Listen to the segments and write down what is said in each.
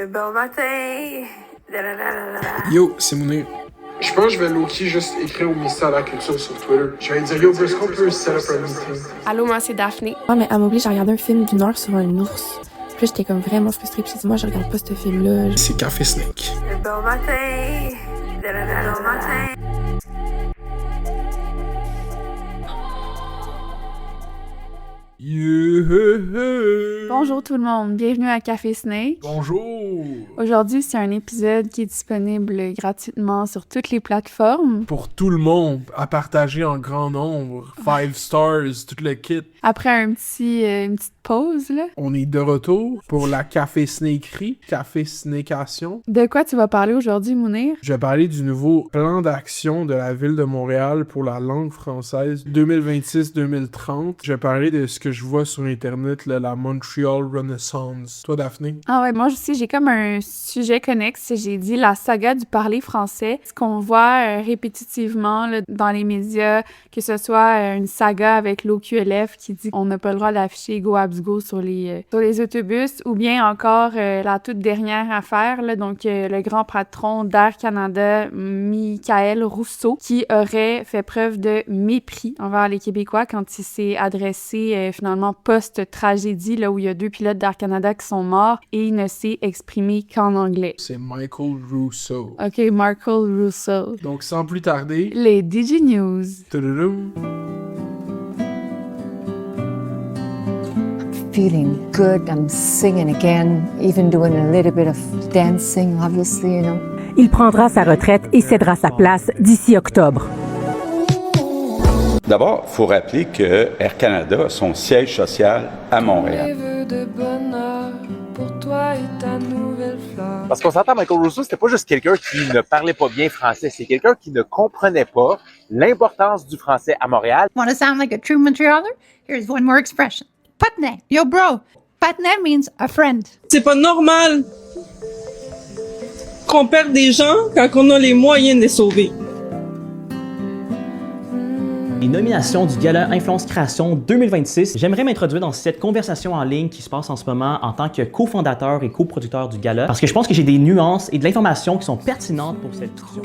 Bon matin. Yo, c'est Mounir. Je pense que je vais low-key juste écrire au ministère de la Culture sur Twitter. Je vais dire, yo, est-ce qu'on peut set up un meeting? Allô, moi, c'est Daphné. Ouais, mais elle m'oblige à regarder un film d'une heure sur un ours. Puis là, j'étais comme vraiment frustrée. Puis j'ai dit, moi, je regarde pas ce film-là. C'est Café Snake. Bon matin. Bon matin. Bonjour tout le monde, bienvenue à Café Snake. Bonjour! Aujourd'hui, c'est un épisode qui est disponible gratuitement sur toutes les plateformes. Pour tout le monde, à partager en grand nombre, 5 stars, tout le kit. Après une petite pause, là. On est de retour pour la Café Snakerie, Café Snakeation. De quoi tu vas parler aujourd'hui, Mounir? Je vais parler du nouveau plan d'action de la Ville de Montréal pour la langue française 2026-2030. Je vais parler de ce que je vois sur Internet, là, la Montreal Renaissance. Toi, Daphné? Ah ouais, moi aussi, j'ai comme un sujet connexe. J'ai dit la saga du parler français. Ce qu'on voit répétitivement là, dans les médias, que ce soit une saga avec l'OQLF qui dit qu'on n'a pas le droit d'afficher Go Abs Go sur les autobus, ou bien encore la toute dernière affaire, là, donc le grand patron d'Air Canada, Michael Rousseau, qui aurait fait preuve de mépris envers les Québécois quand il s'est adressé finalement post-tragédie, là où il y a 2 pilotes d'Air Canada qui sont morts, et il ne s'est exprimé qu'en anglais. C'est Michael Rousseau. OK, Michael Rousseau. Donc, sans plus tarder... Les Digi News. Tududum. Feeling good, I'm singing again, even doing a little bit of dancing, obviously, you know. Il prendra sa retraite et cédera sa place d'ici octobre. D'abord, il faut rappeler que Air Canada a son siège social à Montréal. Parce qu'on s'entend, Michael Rousseau, c'était pas juste quelqu'un qui ne parlait pas bien français, c'est quelqu'un qui ne comprenait pas l'importance du français à Montréal. Want to sound like a true Montrealer? Here's one more expression. Patna, yo bro. Patna means a friend. C'est pas normal qu'on perde des gens quand on a les moyens de les sauver. Les nominations du Gala Influence Création 2026. J'aimerais m'introduire dans cette conversation en ligne qui se passe en ce moment en tant que cofondateur et coproducteur du Gala, parce que je pense que j'ai des nuances et de l'information qui sont pertinentes pour cette discussion.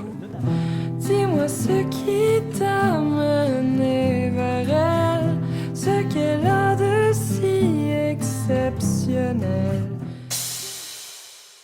Dis-moi ce qui t'a mené vers elle, ce qu'elle a de si exceptionnel.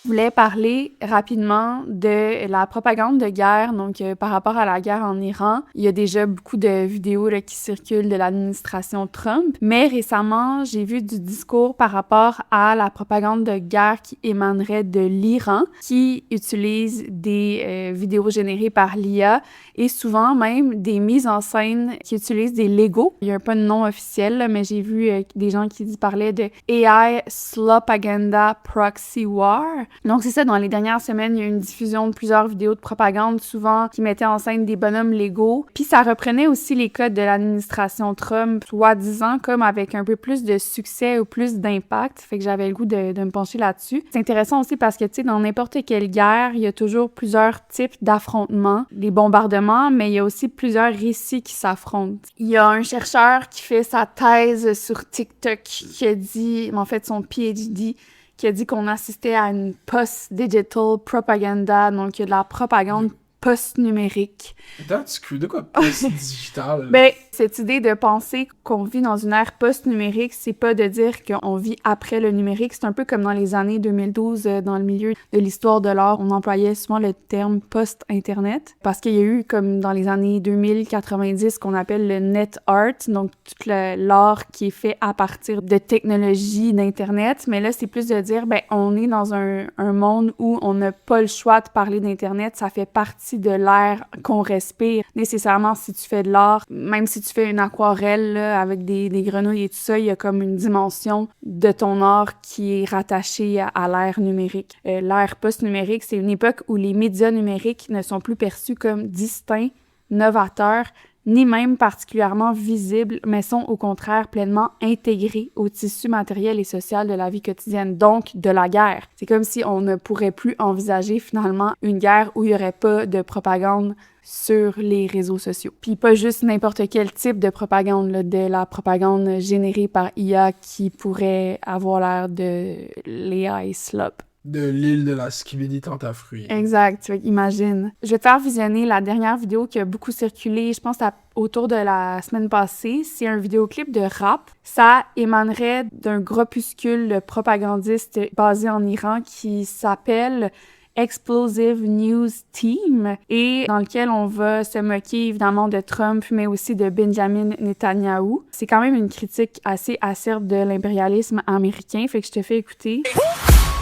Je voulais parler rapidement de la propagande de guerre, donc par rapport à la guerre en Iran. Il y a déjà beaucoup de vidéos là, qui circulent de l'administration Trump, mais récemment, j'ai vu du discours par rapport à la propagande de guerre qui émanerait de l'Iran, qui utilise des vidéos générées par l'IA et souvent même des mises en scène qui utilisent des Legos. Il n'y a pas de nom officiel, là, mais j'ai vu des gens qui parlaient de AI Slopaganda Proxy War. Donc c'est ça, dans les dernières semaines, il y a eu une diffusion de plusieurs vidéos de propagande, souvent qui mettaient en scène des bonhommes Lego. Puis ça reprenait aussi les codes de l'administration Trump, soi-disant comme avec un peu plus de succès ou plus d'impact. Fait que j'avais le goût de me pencher là-dessus. C'est intéressant aussi parce que, tu sais, dans n'importe quelle guerre, il y a toujours plusieurs types d'affrontements. Les bombardements, mais il y a aussi plusieurs récits qui s'affrontent. Il y a un chercheur qui fait sa thèse sur TikTok qui a dit, en fait, son PhD, qui a dit qu'on assistait à une post-digital propaganda, donc de la propagande post-numérique. Attends, tu crées de quoi post-digital? Ben, cette idée de penser qu'on vit dans une ère post-numérique, c'est pas de dire qu'on vit après le numérique. C'est un peu comme dans les années 2012, dans le milieu de l'histoire de l'art, on employait souvent le terme post-internet, parce qu'il y a eu, comme dans les années 2090, qu'on appelle le net art, donc tout l'art qui est fait à partir de technologies d'internet. Mais là, c'est plus de dire, ben, on est dans un monde où on n'a pas le choix de parler d'internet, ça fait partie de l'air qu'on respire. Nécessairement, si tu fais de l'art, même si tu fais une aquarelle là, avec des grenouilles et tout ça, il y a comme une dimension de ton art qui est rattachée à l'ère numérique. L'ère post-numérique, c'est une époque où les médias numériques ne sont plus perçus comme distincts, novateurs, ni même particulièrement visibles, mais sont au contraire pleinement intégrés au tissu matériel et social de la vie quotidienne, donc de la guerre. C'est comme si on ne pourrait plus envisager finalement une guerre où il n'y aurait pas de propagande sur les réseaux sociaux. Puis pas juste n'importe quel type de propagande, là, de la propagande générée par IA qui pourrait avoir l'air de l'AI slop. de l'île de la Skibidi Tentafruit. Exact, tu vois, imagine. Je vais te faire visionner la dernière vidéo qui a beaucoup circulé, je pense autour de la semaine passée. C'est un vidéoclip de rap. Ça émanerait d'un groupuscule propagandiste basé en Iran qui s'appelle Explosive News Team et dans lequel on va se moquer évidemment de Trump mais aussi de Benjamin Netanyahu. C'est quand même une critique assez acerbe de l'impérialisme américain, fait que je te fais écouter.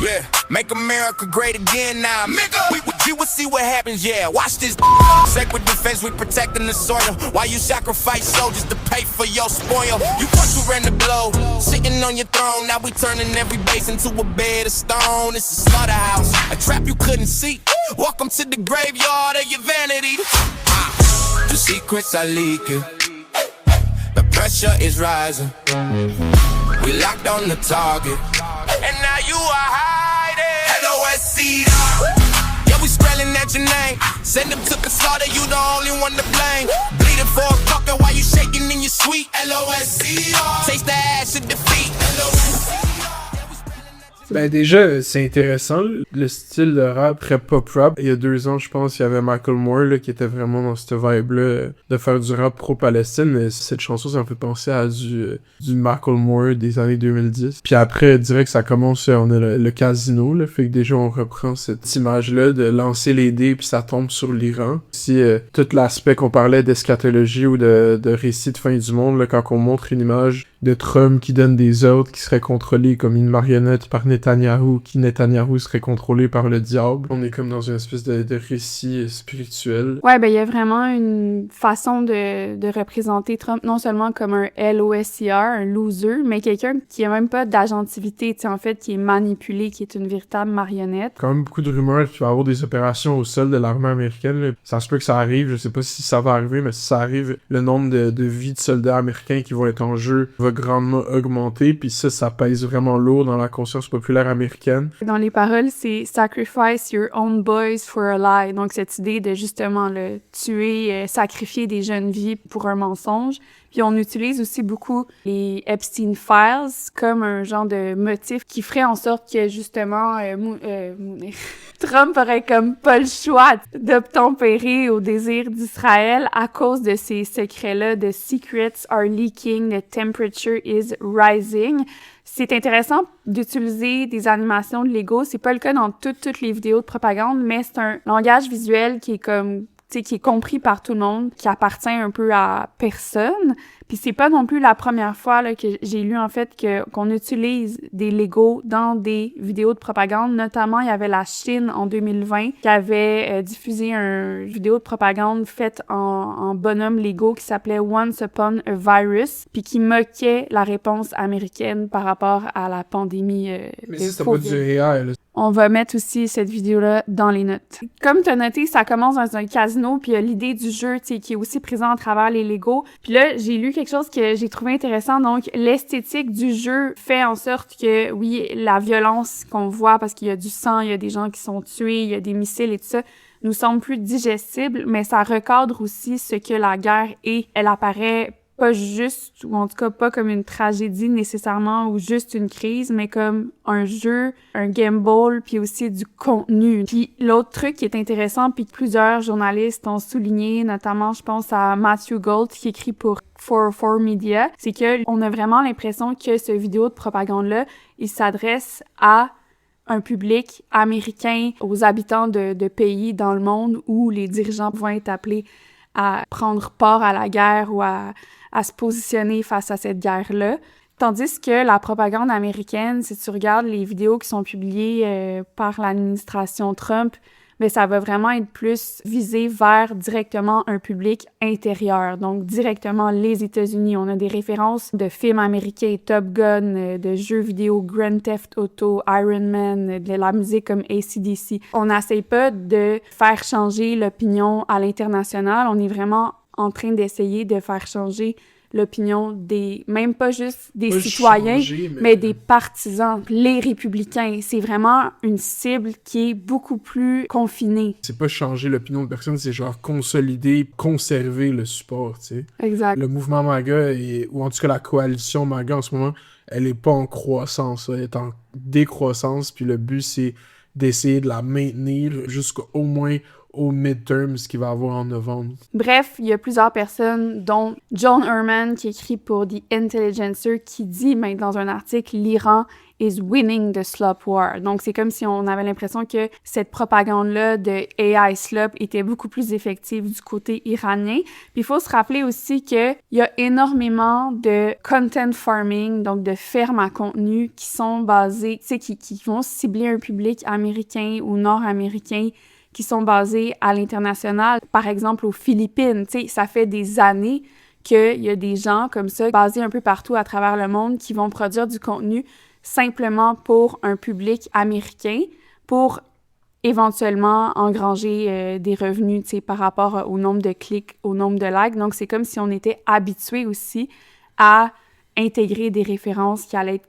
Yeah, make America great again now. You will see what happens, yeah. Watch this. Sacred defense, we protecting the soil. Why you sacrifice soldiers to pay for your spoil? You thought you ran the blow, sitting on your throne. Now we turning every base into a bed of stone. It's a slaughterhouse, a trap you couldn't see. Welcome to the graveyard of your vanity. The secrets are leaking. The pressure is rising. We locked on the target. And now you are hiding. LOSCR. Yeah, we spelling at your name. Send them to the slaughter, you the only one to blame. Bleeding for a fucker while you shaking in your sweet. LOSCR. Taste the ash of defeat. LOSCR. Ben déjà, c'est intéressant, le style de rap, très pop-rap. Il y a 2 ans, je pense, il y avait Michael Moore là, qui était vraiment dans cette vibe-là de faire du rap pro-Palestine. Mais cette chanson, ça me fait penser à du Michael Moore des années 2010. Puis après, je dirais que ça commence, on a le casino, là, fait que déjà on reprend cette image-là de lancer les dés puis ça tombe sur l'Iran. Si tout l'aspect qu'on parlait d'eschatologie ou de récit de fin du monde, là, quand on montre une image de Trump qui donne des ordres qui seraient contrôlés comme une marionnette par Netanyahou, qui Netanyahou serait contrôlé par le diable. On est comme dans une espèce de récit spirituel. Ouais, ben il y a vraiment une façon de représenter Trump non seulement comme un LOSCR, un loser, mais quelqu'un qui a même pas d'agentivité, tu sais, en fait, qui est manipulé, qui est une véritable marionnette. Quand même beaucoup de rumeurs qu'il va y avoir des opérations au sol de l'armée américaine. Là. Ça se peut que ça arrive, je sais pas si ça va arriver, mais si ça arrive, le nombre de vies de soldats américains qui vont être en jeu va grandement augmenter, puis ça pèse vraiment lourd dans la conscience populaire américaine. Dans les paroles, c'est « Sacrifice your own boys for a lie », donc cette idée de justement le tuer, sacrifier des jeunes vies pour un mensonge. Puis on utilise aussi beaucoup les Epstein Files comme un genre de motif qui ferait en sorte que justement Trump aurait comme pas le choix d'obtempérer au désir d'Israël à cause de ces secrets-là de « Secrets are leaking, the temperature is rising ». C'est intéressant d'utiliser des animations de Lego. C'est pas le cas dans toutes les vidéos de propagande, mais c'est un langage visuel qui est comme, tu sais, qui est compris par tout le monde, qui appartient un peu à personne. Puis c'est pas non plus la première fois là, que j'ai lu en fait qu'on utilise des Lego dans des vidéos de propagande. Notamment, il y avait la Chine en 2020 qui avait diffusé une vidéo de propagande faite en bonhomme Lego qui s'appelait Once Upon a Virus, puis qui moquait la réponse américaine par rapport à la pandémie Mais ça, c'était pas du réel, là. On va mettre aussi cette vidéo-là dans les notes. Comme tu as noté, ça commence dans un casino, puis il y a l'idée du jeu, tu sais, qui est aussi présent à travers les Legos. Puis là, j'ai lu quelque chose que j'ai trouvé intéressant. Donc, l'esthétique du jeu fait en sorte que, oui, la violence qu'on voit, parce qu'il y a du sang, il y a des gens qui sont tués, il y a des missiles et tout ça, nous semble plus digestible, mais ça recadre aussi ce que la guerre est. Elle apparaît pas juste, ou en tout cas pas comme une tragédie nécessairement, ou juste une crise, mais comme un jeu, un gamble, puis aussi du contenu. Puis l'autre truc qui est intéressant, puis que plusieurs journalistes ont souligné, notamment je pense à Matthew Gold, qui écrit pour 404 Media, c'est que on a vraiment l'impression que ce vidéo de propagande-là, il s'adresse à un public américain, aux habitants de pays dans le monde où les dirigeants vont être appelés à prendre part à la guerre ou à se positionner face à cette guerre-là. Tandis que la propagande américaine, si tu regardes les vidéos qui sont publiées par l'administration Trump, ben ça va vraiment être plus visé vers directement un public intérieur, donc directement les États-Unis. On a des références de films américains, Top Gun, de jeux vidéo Grand Theft Auto, Iron Man, de la musique comme AC/DC. On n'essaie pas de faire changer l'opinion à l'international, on est vraiment en train d'essayer de faire changer l'opinion des, même pas juste des citoyens, mais des partisans, les républicains. C'est vraiment une cible qui est beaucoup plus confinée. C'est pas changer l'opinion de personne, c'est genre consolider, conserver le support, tu sais. Exact. Le mouvement MAGA, ou en tout cas la coalition MAGA en ce moment, elle est pas en croissance, elle est en décroissance, puis le but c'est d'essayer de la maintenir jusqu'au moins au midterm, ce qu'il va avoir en novembre. Bref, il y a plusieurs personnes, dont John Herman, qui écrit pour The Intelligencer, qui dit même dans un article, l'Iran is winning the slop war. Donc, c'est comme si on avait l'impression que cette propagande-là de AI slop était beaucoup plus effective du côté iranien. Puis, il faut se rappeler aussi qu'il y a énormément de content farming, donc de fermes à contenu qui sont basées, tu sais, qui vont cibler un public américain ou nord-américain qui sont basés à l'international, par exemple aux Philippines. Tu sais, ça fait des années qu'il y a des gens comme ça, basés un peu partout à travers le monde, qui vont produire du contenu simplement pour un public américain, pour éventuellement engranger des revenus, tu sais, par rapport au nombre de clics, au nombre de likes. Donc, c'est comme si on était habitué aussi à intégrer des références qui allaient être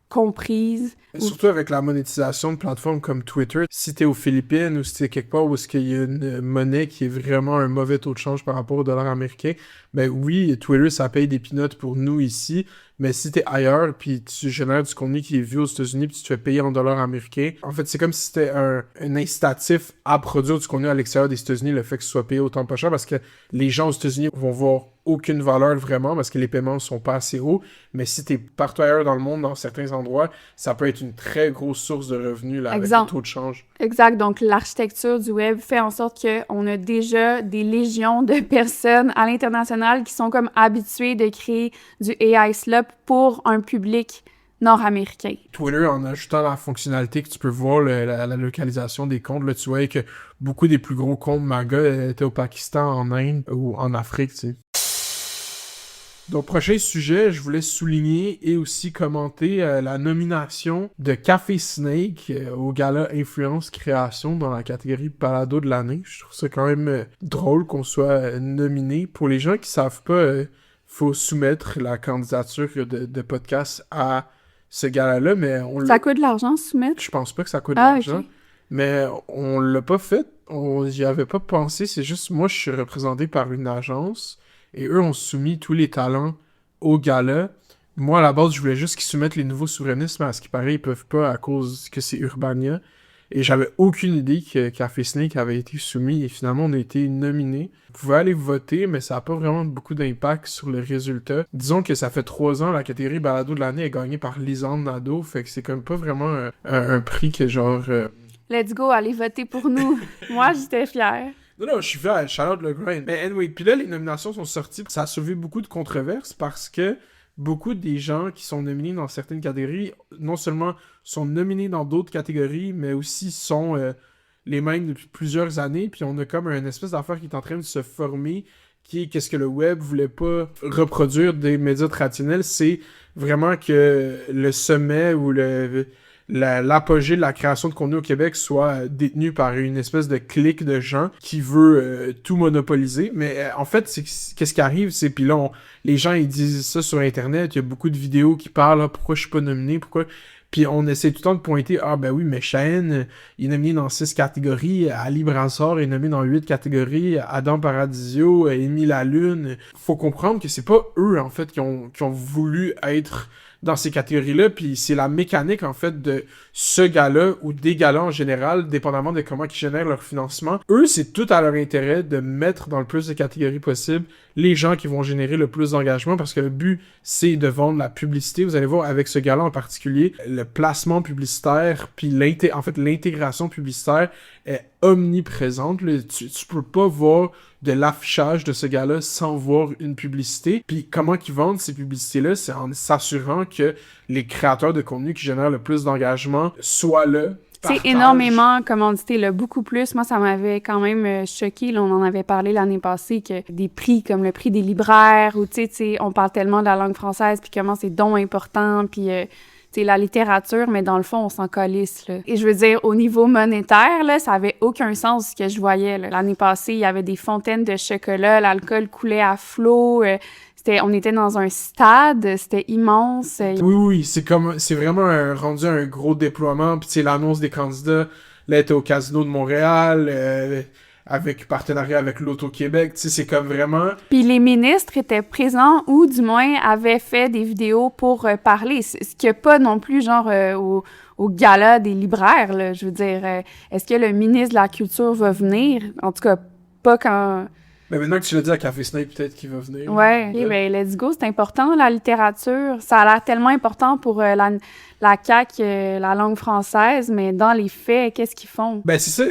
comprises. Surtout avec la monétisation de plateformes comme Twitter, si t'es aux Philippines ou si t'es quelque part où il y a une monnaie qui est vraiment un mauvais taux de change par rapport au dollar américain, ben oui, Twitter, ça paye des peanuts pour nous ici, mais si t'es ailleurs, puis tu génères du contenu qui est vu aux États-Unis, puis tu te fais payer en dollars américains, en fait, c'est comme si c'était un incitatif à produire du contenu à l'extérieur des États-Unis, le fait que ce soit payé autant pas cher, parce que les gens aux États-Unis vont voir aucune valeur vraiment, parce que les paiements sont pas assez hauts, mais si t'es partout ailleurs dans le monde, dans certains endroits, ça peut être une très grosse source de revenus là, avec le taux de change. Exact. Donc, l'architecture du web fait en sorte qu'on a déjà des légions de personnes à l'international qui sont comme habituées de créer du AI slop pour un public nord-américain. Twitter, en ajoutant la fonctionnalité que tu peux voir la localisation des comptes, là, tu vois que beaucoup des plus gros comptes MAGA étaient au Pakistan, en Inde ou en Afrique, tu sais. Donc, prochain sujet, je voulais souligner et aussi commenter la nomination de Café Snake au gala Influence Création dans la catégorie Balado de l'année. Je trouve ça quand même drôle qu'on soit nominé. Pour les gens qui savent pas, faut soumettre la candidature de podcast à ce gala-là, mais ça coûte de l'argent, soumettre? Je pense pas que ça coûte de l'argent. Okay. Mais on l'a pas fait. J'y avais pas pensé. C'est juste, moi, je suis représenté par une agence. Et eux ont soumis tous les talents au gala. Moi, à la base, je voulais juste qu'ils soumettent les nouveaux souverainistes, mais à ce qui paraît, ils peuvent pas à cause que c'est Urbania. Et j'avais aucune idée que Café Snake avait été soumis. Et finalement, on a été nominés. Vous pouvez aller voter, mais ça n'a pas vraiment beaucoup d'impact sur le résultat. Disons que ça fait 3 ans, la catégorie Balado de l'année est gagnée par Lisanne Nadeau. Fait que c'est comme pas vraiment un prix que genre... Let's go, allez voter pour nous. Moi, j'étais fière. Non, je suis fier, shout-out le grind. Mais anyway, puis là, les nominations sont sorties. Ça a soulevé beaucoup de controverses parce que beaucoup des gens qui sont nominés dans certaines catégories, non seulement sont nominés dans d'autres catégories, mais aussi sont les mêmes depuis plusieurs années. Puis on a comme une espèce d'affaire qui est en train de se former, qui est qu'est-ce que le web voulait pas reproduire des médias traditionnels. C'est vraiment que le sommet ou l'apogée de la création de contenu au Québec soit détenu par une espèce de clique de gens qui veut tout monopoliser. Mais en fait, qu'est-ce qui arrive, c'est... Puis là, les gens, ils disent ça sur Internet, il y a beaucoup de vidéos qui parlent « Pourquoi je suis pas nominé? Pourquoi... » Puis on essaie tout le temps de pointer « Ah ben oui, mais Shane, il est nominé dans 6 catégories, Ali Brassard est nommé dans 8 catégories, Adam Paradisio, Émile Lalune. » Faut comprendre que c'est pas eux, en fait, qui ont voulu être dans ces catégories-là, puis c'est la mécanique, en fait, de ce gars-là, ou des gars-là en général, dépendamment de comment ils génèrent leur financement. Eux, c'est tout à leur intérêt de mettre dans le plus de catégories possibles les gens qui vont générer le plus d'engagement, parce que le but, c'est de vendre la publicité. Vous allez voir, avec ce gars-là en particulier, le placement publicitaire, puis l'intégration publicitaire est omniprésente. Tu peux pas voir de l'affichage de ce gars-là sans voir une publicité. Puis comment qu'ils vendent ces publicités-là, c'est en s'assurant que les créateurs de contenu qui génèrent le plus d'engagement soient là. C'est énormément commandité, là, beaucoup plus. Moi, ça m'avait quand même choqué. Là, on en avait parlé l'année passée, que des prix comme le prix des libraires, où tu sais, on parle tellement de la langue française, puis comment c'est donc important, puis c'est la littérature, mais dans le fond, on s'en calisse, là. Et je veux dire, au niveau monétaire, là, ça avait aucun sens ce que je voyais, là. L'année passée, il y avait des fontaines de chocolat, l'alcool coulait à flot, on était dans un stade, c'était immense. Oui, c'est vraiment rendu un gros déploiement, puis tu sais, l'annonce des candidats, là, était au Casino de Montréal, avec partenariat avec l'Auto-Québec, tu sais, c'est comme vraiment... Puis les ministres étaient présents ou du moins avaient fait des vidéos pour parler, ce qu'il n'y a pas non plus genre au gala des libraires, là, je veux dire, est-ce que le ministre de la Culture va venir? En tout cas, pas quand... Mais maintenant que tu l'as dit à Café Snake, peut-être qu'il va venir. Ouais, ok, ben let's go, c'est important, la littérature. Ça a l'air tellement important pour la CAQ, la langue française, mais dans les faits, qu'est-ce qu'ils font? Ben c'est ça,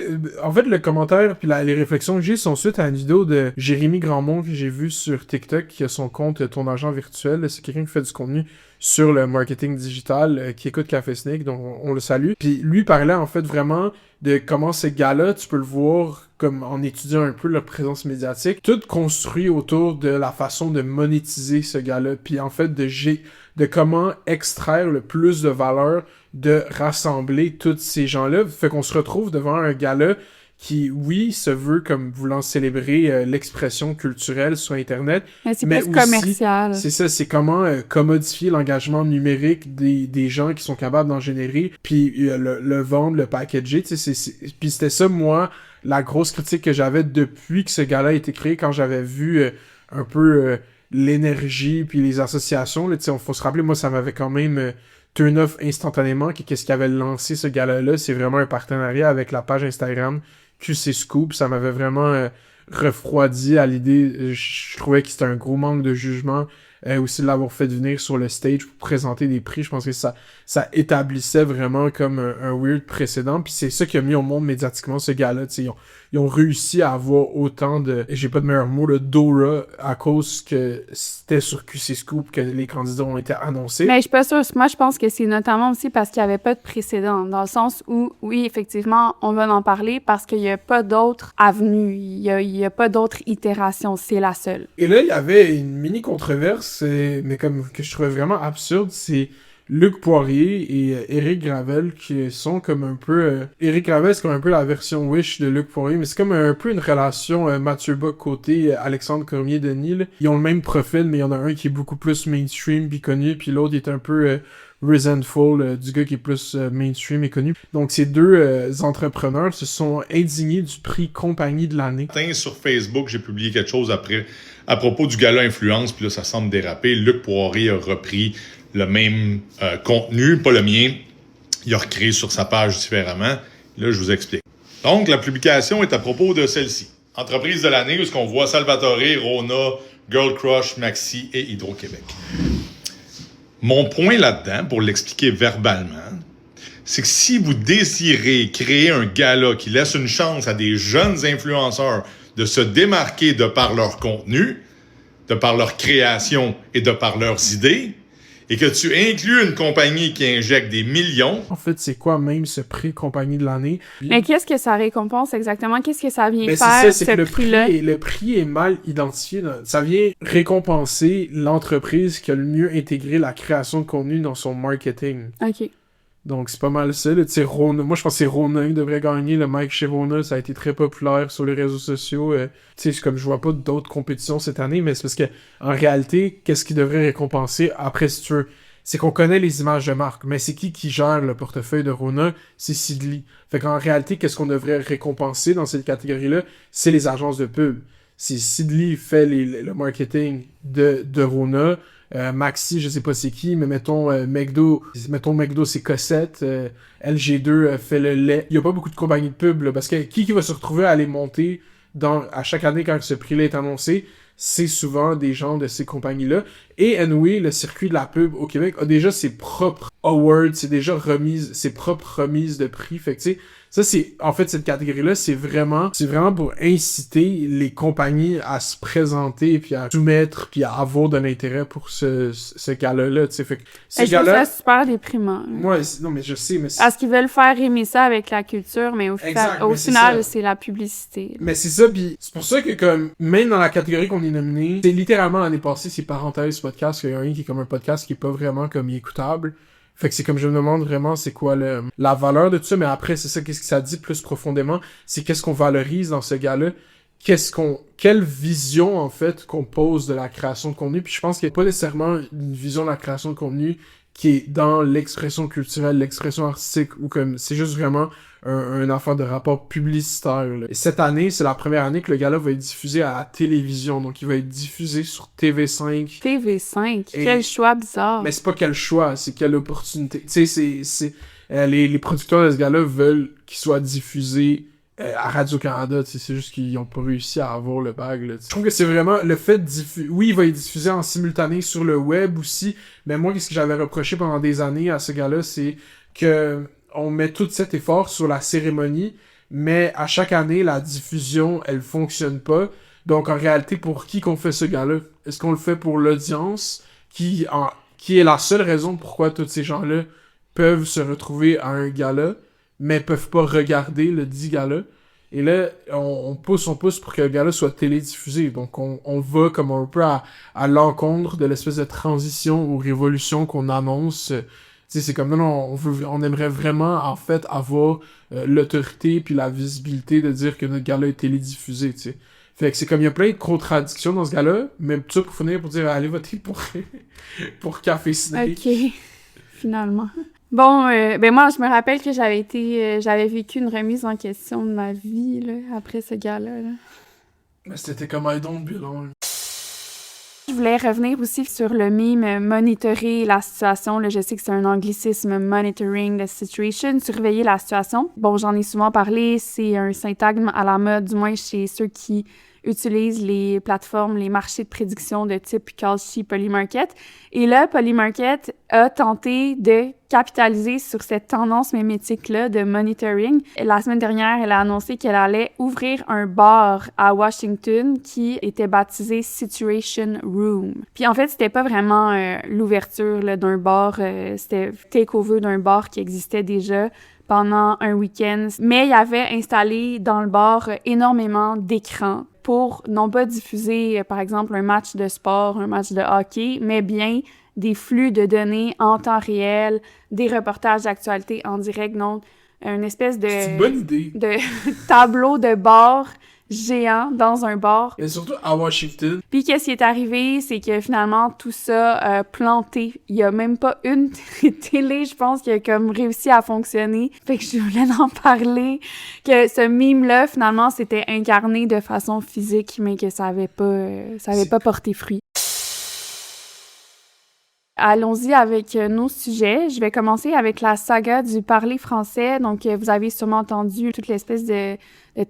en fait le commentaire puis les réflexions que j'ai sont suite à une vidéo de Jérémy Grandmont que j'ai vu sur TikTok, qui a son compte Ton Agent Virtuel. C'est quelqu'un qui fait du contenu sur le marketing digital, qui écoute Café Snake, donc on le salue. Puis lui parlait en fait vraiment de comment ces gars-là, tu peux le voir comme en étudiant un peu leur présence médiatique, tout construit autour de la façon de monétiser ce gars-là, puis en fait de comment extraire le plus de valeur de rassembler tous ces gens-là. Fait qu'on se retrouve devant un gars-là qui, oui, se veut comme voulant célébrer l'expression culturelle sur Internet. Mais c'est plus commercial. C'est ça, c'est comment commodifier l'engagement numérique des gens qui sont capables d'en générer, puis le vendre, le packager, tu sais, puis c'était ça, moi, la grosse critique que j'avais depuis que ce gars-là a été créé, quand j'avais vu un peu l'énergie, puis les associations, là, tu sais, faut se rappeler, moi, ça m'avait quand même... turn off instantanément, qu'est-ce qui avait lancé ce gars-là, c'est vraiment un partenariat avec la page Instagram QC Scoop, ça m'avait vraiment refroidi à l'idée, je trouvais que c'était un gros manque de jugement, aussi de l'avoir fait venir sur le stage pour présenter des prix, je pense que ça établissait vraiment comme un weird précédent, puis c'est ça qui a mis au monde médiatiquement ce gars-là, tu sais, ils ont réussi à avoir autant de, j'ai pas de meilleur mot, d'aura à cause que c'était sur QC Scoop que les candidats ont été annoncés. Mais je suis pas sûre. Moi, je pense que c'est notamment aussi parce qu'il y avait pas de précédent, dans le sens où, oui, effectivement, on va en parler parce qu'il y a pas d'autres avenues, il y a pas d'autres itérations, c'est la seule. Et là, il y avait une mini controverse, mais comme que je trouvais vraiment absurde, c'est Luc Poirier et Éric Gravel qui sont comme un peu... Éric Gravel, c'est comme un peu la version Wish de Luc Poirier, mais c'est comme un peu une relation Mathieu Bock côté Alexandre Cormier-Denis. Là. Ils ont le même profil, mais il y en a un qui est beaucoup plus mainstream puis connu, puis l'autre est un peu resentful du gars qui est plus mainstream et connu. Donc ces deux entrepreneurs se sont indignés du prix Compagnie de l'année. Sur Facebook, j'ai publié quelque chose après à propos du gala Influence, puis là ça semble déraper. Luc Poirier a repris le même contenu, pas le mien. Il a recréé sur sa page différemment. Là, je vous explique. Donc, la publication est à propos de celle-ci. Entreprise de l'année, où on voit Salvatore, Rona, Girl Crush, Maxi et Hydro-Québec. Mon point là-dedans, pour l'expliquer verbalement, c'est que si vous désirez créer un gala qui laisse une chance à des jeunes influenceurs de se démarquer de par leur contenu, de par leur création et de par leurs idées, et que tu inclus une compagnie qui injecte des millions... En fait, c'est quoi même ce prix Compagnie de l'année? Mais qu'est-ce que ça récompense exactement? Qu'est-ce que ça vient faire, c'est ça, c'est ce que prix-là? Le prix est mal identifié. Ça vient récompenser l'entreprise qui a le mieux intégré la création de contenu dans son marketing. OK. Donc, c'est pas mal ça. Là. Rona, moi, je pense que c'est Rona qui devrait gagner. Le Mike chez Rona, ça a été très populaire sur les réseaux sociaux. Comme je vois pas d'autres compétitions cette année, mais c'est parce que en réalité, qu'est-ce qui devrait récompenser après, si tu veux, c'est qu'on connaît les images de marque. Mais c'est qui gère le portefeuille de Rona? C'est Sidley. Fait qu'en réalité, qu'est-ce qu'on devrait récompenser dans cette catégorie-là? C'est les agences de pub. Si Sidley fait le marketing de Rona, Maxi, je sais pas c'est qui, mais mettons McDo, c'est Cossette, LG2 fait le lait. Il y a pas beaucoup de compagnies de pub, là, parce que qui va se retrouver à aller monter à chaque année quand ce prix-là est annoncé? C'est souvent des gens de ces compagnies-là. Et anyway, le circuit de la pub au Québec a déjà ses propres awards, c'est déjà ses propres remises de prix. Fait que tu sais, ça c'est, en fait, cette catégorie-là, c'est vraiment pour inciter les compagnies à se présenter, puis à soumettre, puis à avoir de l'intérêt pour ce gala-là, tu sais. Fait que je trouve ça super déprimant. Ouais, non, mais je sais, mais parce qu'ils veulent faire aimer ça avec la culture, mais au final, c'est la publicité. Mais c'est ça, puis c'est pour ça que, comme, même dans la catégorie qu'on est nominé, c'est littéralement l'année passée, c'est Parenthèse Podcast, qu'il y a un qui est comme un podcast qui est pas vraiment comme écoutable. Fait que c'est comme je me demande vraiment c'est quoi la valeur de tout ça, mais après c'est ça, qu'est-ce que ça dit plus profondément, c'est qu'est-ce qu'on valorise dans ce gars-là, quelle vision en fait qu'on pose de la création de contenu, puis je pense qu'il n'y a pas nécessairement une vision de la création de contenu qui est dans l'expression culturelle, l'expression artistique, ou comme c'est juste vraiment un affaire de rapport publicitaire. Là. Et cette année, c'est la première année que le gala va être diffusé à la télévision, donc il va être diffusé sur TV5. TV5, quel choix bizarre. Mais c'est pas quel choix, c'est quelle opportunité. Tu sais, les producteurs de ce gala veulent qu'il soit diffusé à Radio-Canada, tu sais, c'est juste qu'ils ont pas réussi à avoir le bag, là. Je trouve que c'est vraiment le fait de diffuser... Oui, il va être diffusé en simultané sur le web aussi, mais moi, ce que j'avais reproché pendant des années à ce gars-là, c'est que on met tout cet effort sur la cérémonie, mais à chaque année, la diffusion, elle fonctionne pas. Donc, en réalité, pour qui qu'on fait ce gars-là? Est-ce qu'on le fait pour l'audience, qui est la seule raison pourquoi tous ces gens-là peuvent se retrouver à un gala, mais peuvent pas regarder le dit gala? Et là, on pousse pour que le gala soit télédiffusé. Donc, on va comme un peu à l'encontre de l'espèce de transition ou révolution qu'on annonce. Tu sais, c'est comme, non, on aimerait vraiment, en fait, avoir l'autorité puis la visibilité de dire que notre gala est télédiffusé, tu sais. Fait que c'est comme, il y a plein de contradictions dans ce gala, mais tout ça pour finir, pour dire, allez voter pour Café Snake. OK, finalement. Bon, ben moi, je me rappelle que j'avais vécu une remise en question de ma vie, là, après ce gala, là. Mais c'était comme I don't belong. Je voulais revenir aussi sur le meme « monitorer la situation ». Là, je sais que c'est un anglicisme « monitoring the situation », surveiller la situation. Bon, j'en ai souvent parlé, c'est un syntagme à la mode, du moins chez ceux qui utilisent les plateformes, les marchés de prédiction de type Kalshi Polymarket. Et là, Polymarket a tenté de capitaliser sur cette tendance mémétique-là de monitoring. La semaine dernière, elle a annoncé qu'elle allait ouvrir un bar à Washington qui était baptisé Situation Room. Puis en fait, c'était pas vraiment l'ouverture là, d'un bar, c'était takeover d'un bar qui existait déjà pendant un week-end. Mais il y avait installé dans le bar énormément d'écrans pour non pas diffuser, par exemple, un match de sport, un match de hockey, mais bien des flux de données en temps réel, des reportages d'actualité en direct, donc une espèce de... C'est une bonne idée. De tableau de bord géant dans un bar. Et surtout à Washington. Puis qu'est-ce qui est arrivé, c'est que finalement tout ça a planté. Il y a même pas une télé, je pense, qui a comme réussi à fonctionner. Fait que je voulais en parler, que ce meme-là, finalement, c'était incarné de façon physique, mais que ça avait pas porté fruit. Allons-y avec nos sujets. Je vais commencer avec la saga du parler français. Donc, vous avez sûrement entendu toute l'espèce de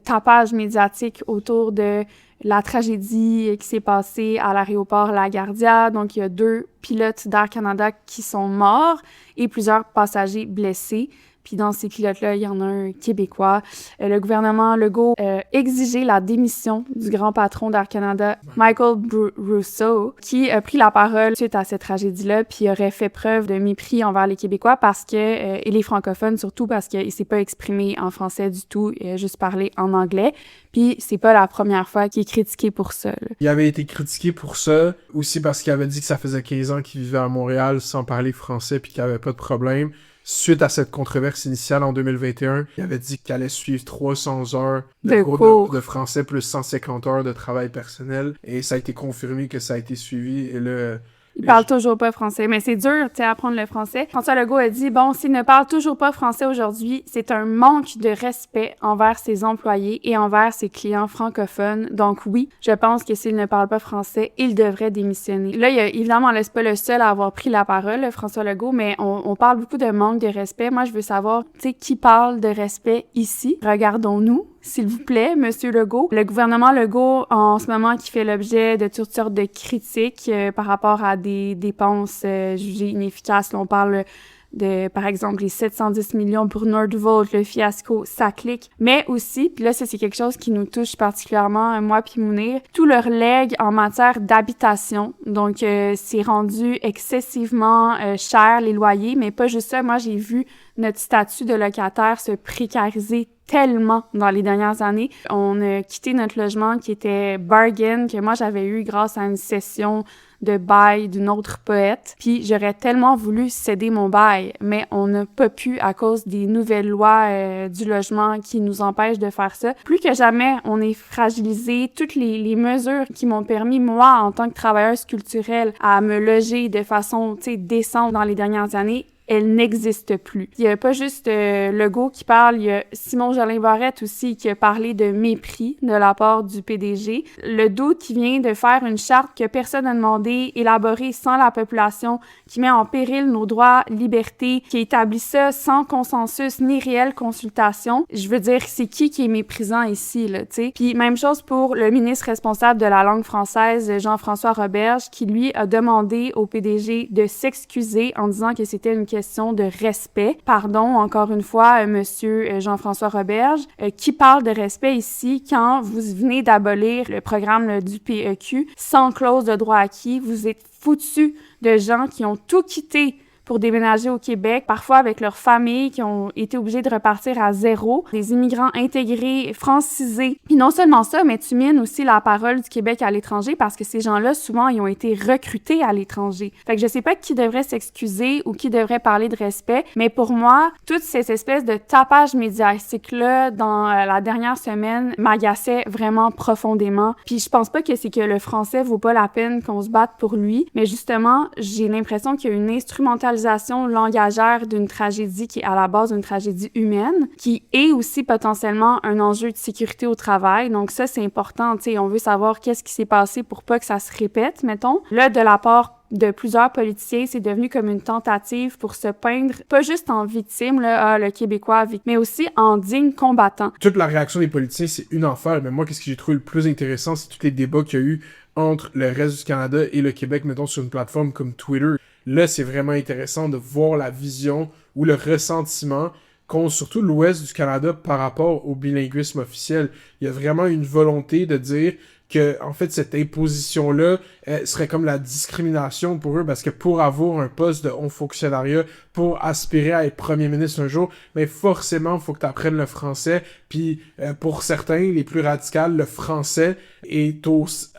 tapage médiatique autour de la tragédie qui s'est passée à l'aéroport LaGuardia. Donc, il y a 2 pilotes d'Air Canada qui sont morts et plusieurs passagers blessés. Puis dans ces pilotes-là, il y en a un Québécois. Le gouvernement Legault a exigé la démission du grand patron d'Air Canada, Michael Rousseau, qui a pris la parole suite à cette tragédie-là, puis aurait fait preuve de mépris envers les Québécois parce que, et les francophones surtout, parce qu'il s'est pas exprimé en français du tout, il a juste parlé en anglais. Puis c'est pas la première fois qu'il est critiqué pour ça, là. Il avait été critiqué pour ça, aussi parce qu'il avait dit que ça faisait 15 ans qu'il vivait à Montréal sans parler français puis qu'il avait pas de problème. Suite à cette controverse initiale en 2021, il avait dit qu'il allait suivre 300 heures de cours de français plus 150 heures de travail personnel. Et ça a été confirmé que ça a été suivi. Et là... Il parle toujours pas français, mais c'est dur, tu sais, apprendre le français. François Legault a dit, bon, s'il ne parle toujours pas français aujourd'hui, c'est un manque de respect envers ses employés et envers ses clients francophones. Donc oui, je pense que s'il ne parle pas français, il devrait démissionner. Là, évidemment, là, c'est pas le seul à avoir pris la parole, François Legault, mais on parle beaucoup de manque de respect. Moi, je veux savoir, tu sais, qui parle de respect ici? Regardons-nous. S'il vous plaît, Monsieur Legault. Le gouvernement Legault, en ce moment, qui fait l'objet de toutes sortes de critiques par rapport à des dépenses jugées inefficaces. Là, on parle de, par exemple, les 710 millions pour Nordvolt, le fiasco, ça clique. Mais aussi, puis là, ça, c'est quelque chose qui nous touche particulièrement, moi puis Mounir, tout leur legs en matière d'habitation. Donc, c'est rendu excessivement cher, les loyers, mais pas juste ça. Moi, j'ai vu notre statut de locataire se précariser tellement dans les dernières années. On a quitté notre logement qui était bargain, que moi j'avais eu grâce à une cession de bail d'une autre poète. Puis j'aurais tellement voulu céder mon bail, mais on n'a pas pu à cause des nouvelles lois du logement qui nous empêchent de faire ça. Plus que jamais, on est fragilisé. Toutes les mesures qui m'ont permis, moi, en tant que travailleuse culturelle, à me loger de façon, décente dans les dernières années, elle n'existe plus. Il y a pas juste Legault qui parle, il y a Simon Jolin Barrette aussi qui a parlé de mépris de la part du PDG. Le doute qui vient de faire une charte que personne n'a demandé, élaborée sans la population, qui met en péril nos droits, libertés, qui établit ça sans consensus ni réelle consultation. Je veux dire, c'est qui est méprisant ici, là, tu sais. Puis même chose pour le ministre responsable de la langue française, Jean-François Roberge, qui lui a demandé au PDG de s'excuser en disant que c'était une question de respect. Pardon, encore une fois, monsieur Jean-François Roberge, qui parle de respect ici quand vous venez d'abolir le programme du PEQ sans clause de droit acquis. Vous êtes foutus de gens qui ont tout quitté pour déménager au Québec, parfois avec leur famille, qui ont été obligés de repartir à zéro, des immigrants intégrés, francisés. Puis non seulement ça, mais tu mines aussi la parole du Québec à l'étranger parce que ces gens-là, souvent, ils ont été recrutés à l'étranger. Fait que je sais pas qui devrait s'excuser ou qui devrait parler de respect, mais pour moi, toute cette espèce de tapage médiatique-là dans la dernière semaine m'agaçait vraiment profondément. Puis je pense pas que c'est que le français vaut pas la peine qu'on se batte pour lui, mais justement, j'ai l'impression qu'il y a une instrumentalisation langagère d'une tragédie qui est à la base une tragédie humaine, qui est aussi potentiellement un enjeu de sécurité au travail. Donc ça, c'est important, tu sais, on veut savoir qu'est-ce qui s'est passé pour pas que ça se répète, mettons. Là, de la part de plusieurs politiciens, c'est devenu comme une tentative pour se peindre, pas juste en victime, là, le Québécois, mais aussi en digne combattant. Toute la réaction des politiciens, c'est une affaire, mais moi, qu'est-ce que j'ai trouvé le plus intéressant, c'est tous les débats qu'il y a eu entre le reste du Canada et le Québec, mettons, sur une plateforme comme Twitter. Là, c'est vraiment intéressant de voir la vision ou le ressentiment qu'ont surtout l'Ouest du Canada par rapport au bilinguisme officiel. Il y a vraiment une volonté de dire que, en fait, cette imposition-là serait comme la discrimination pour eux, parce que pour avoir un poste de haut fonctionnariat, pour aspirer à être premier ministre un jour, mais forcément, il faut que tu apprennes le français, puis pour certains, les plus radicaux, le français est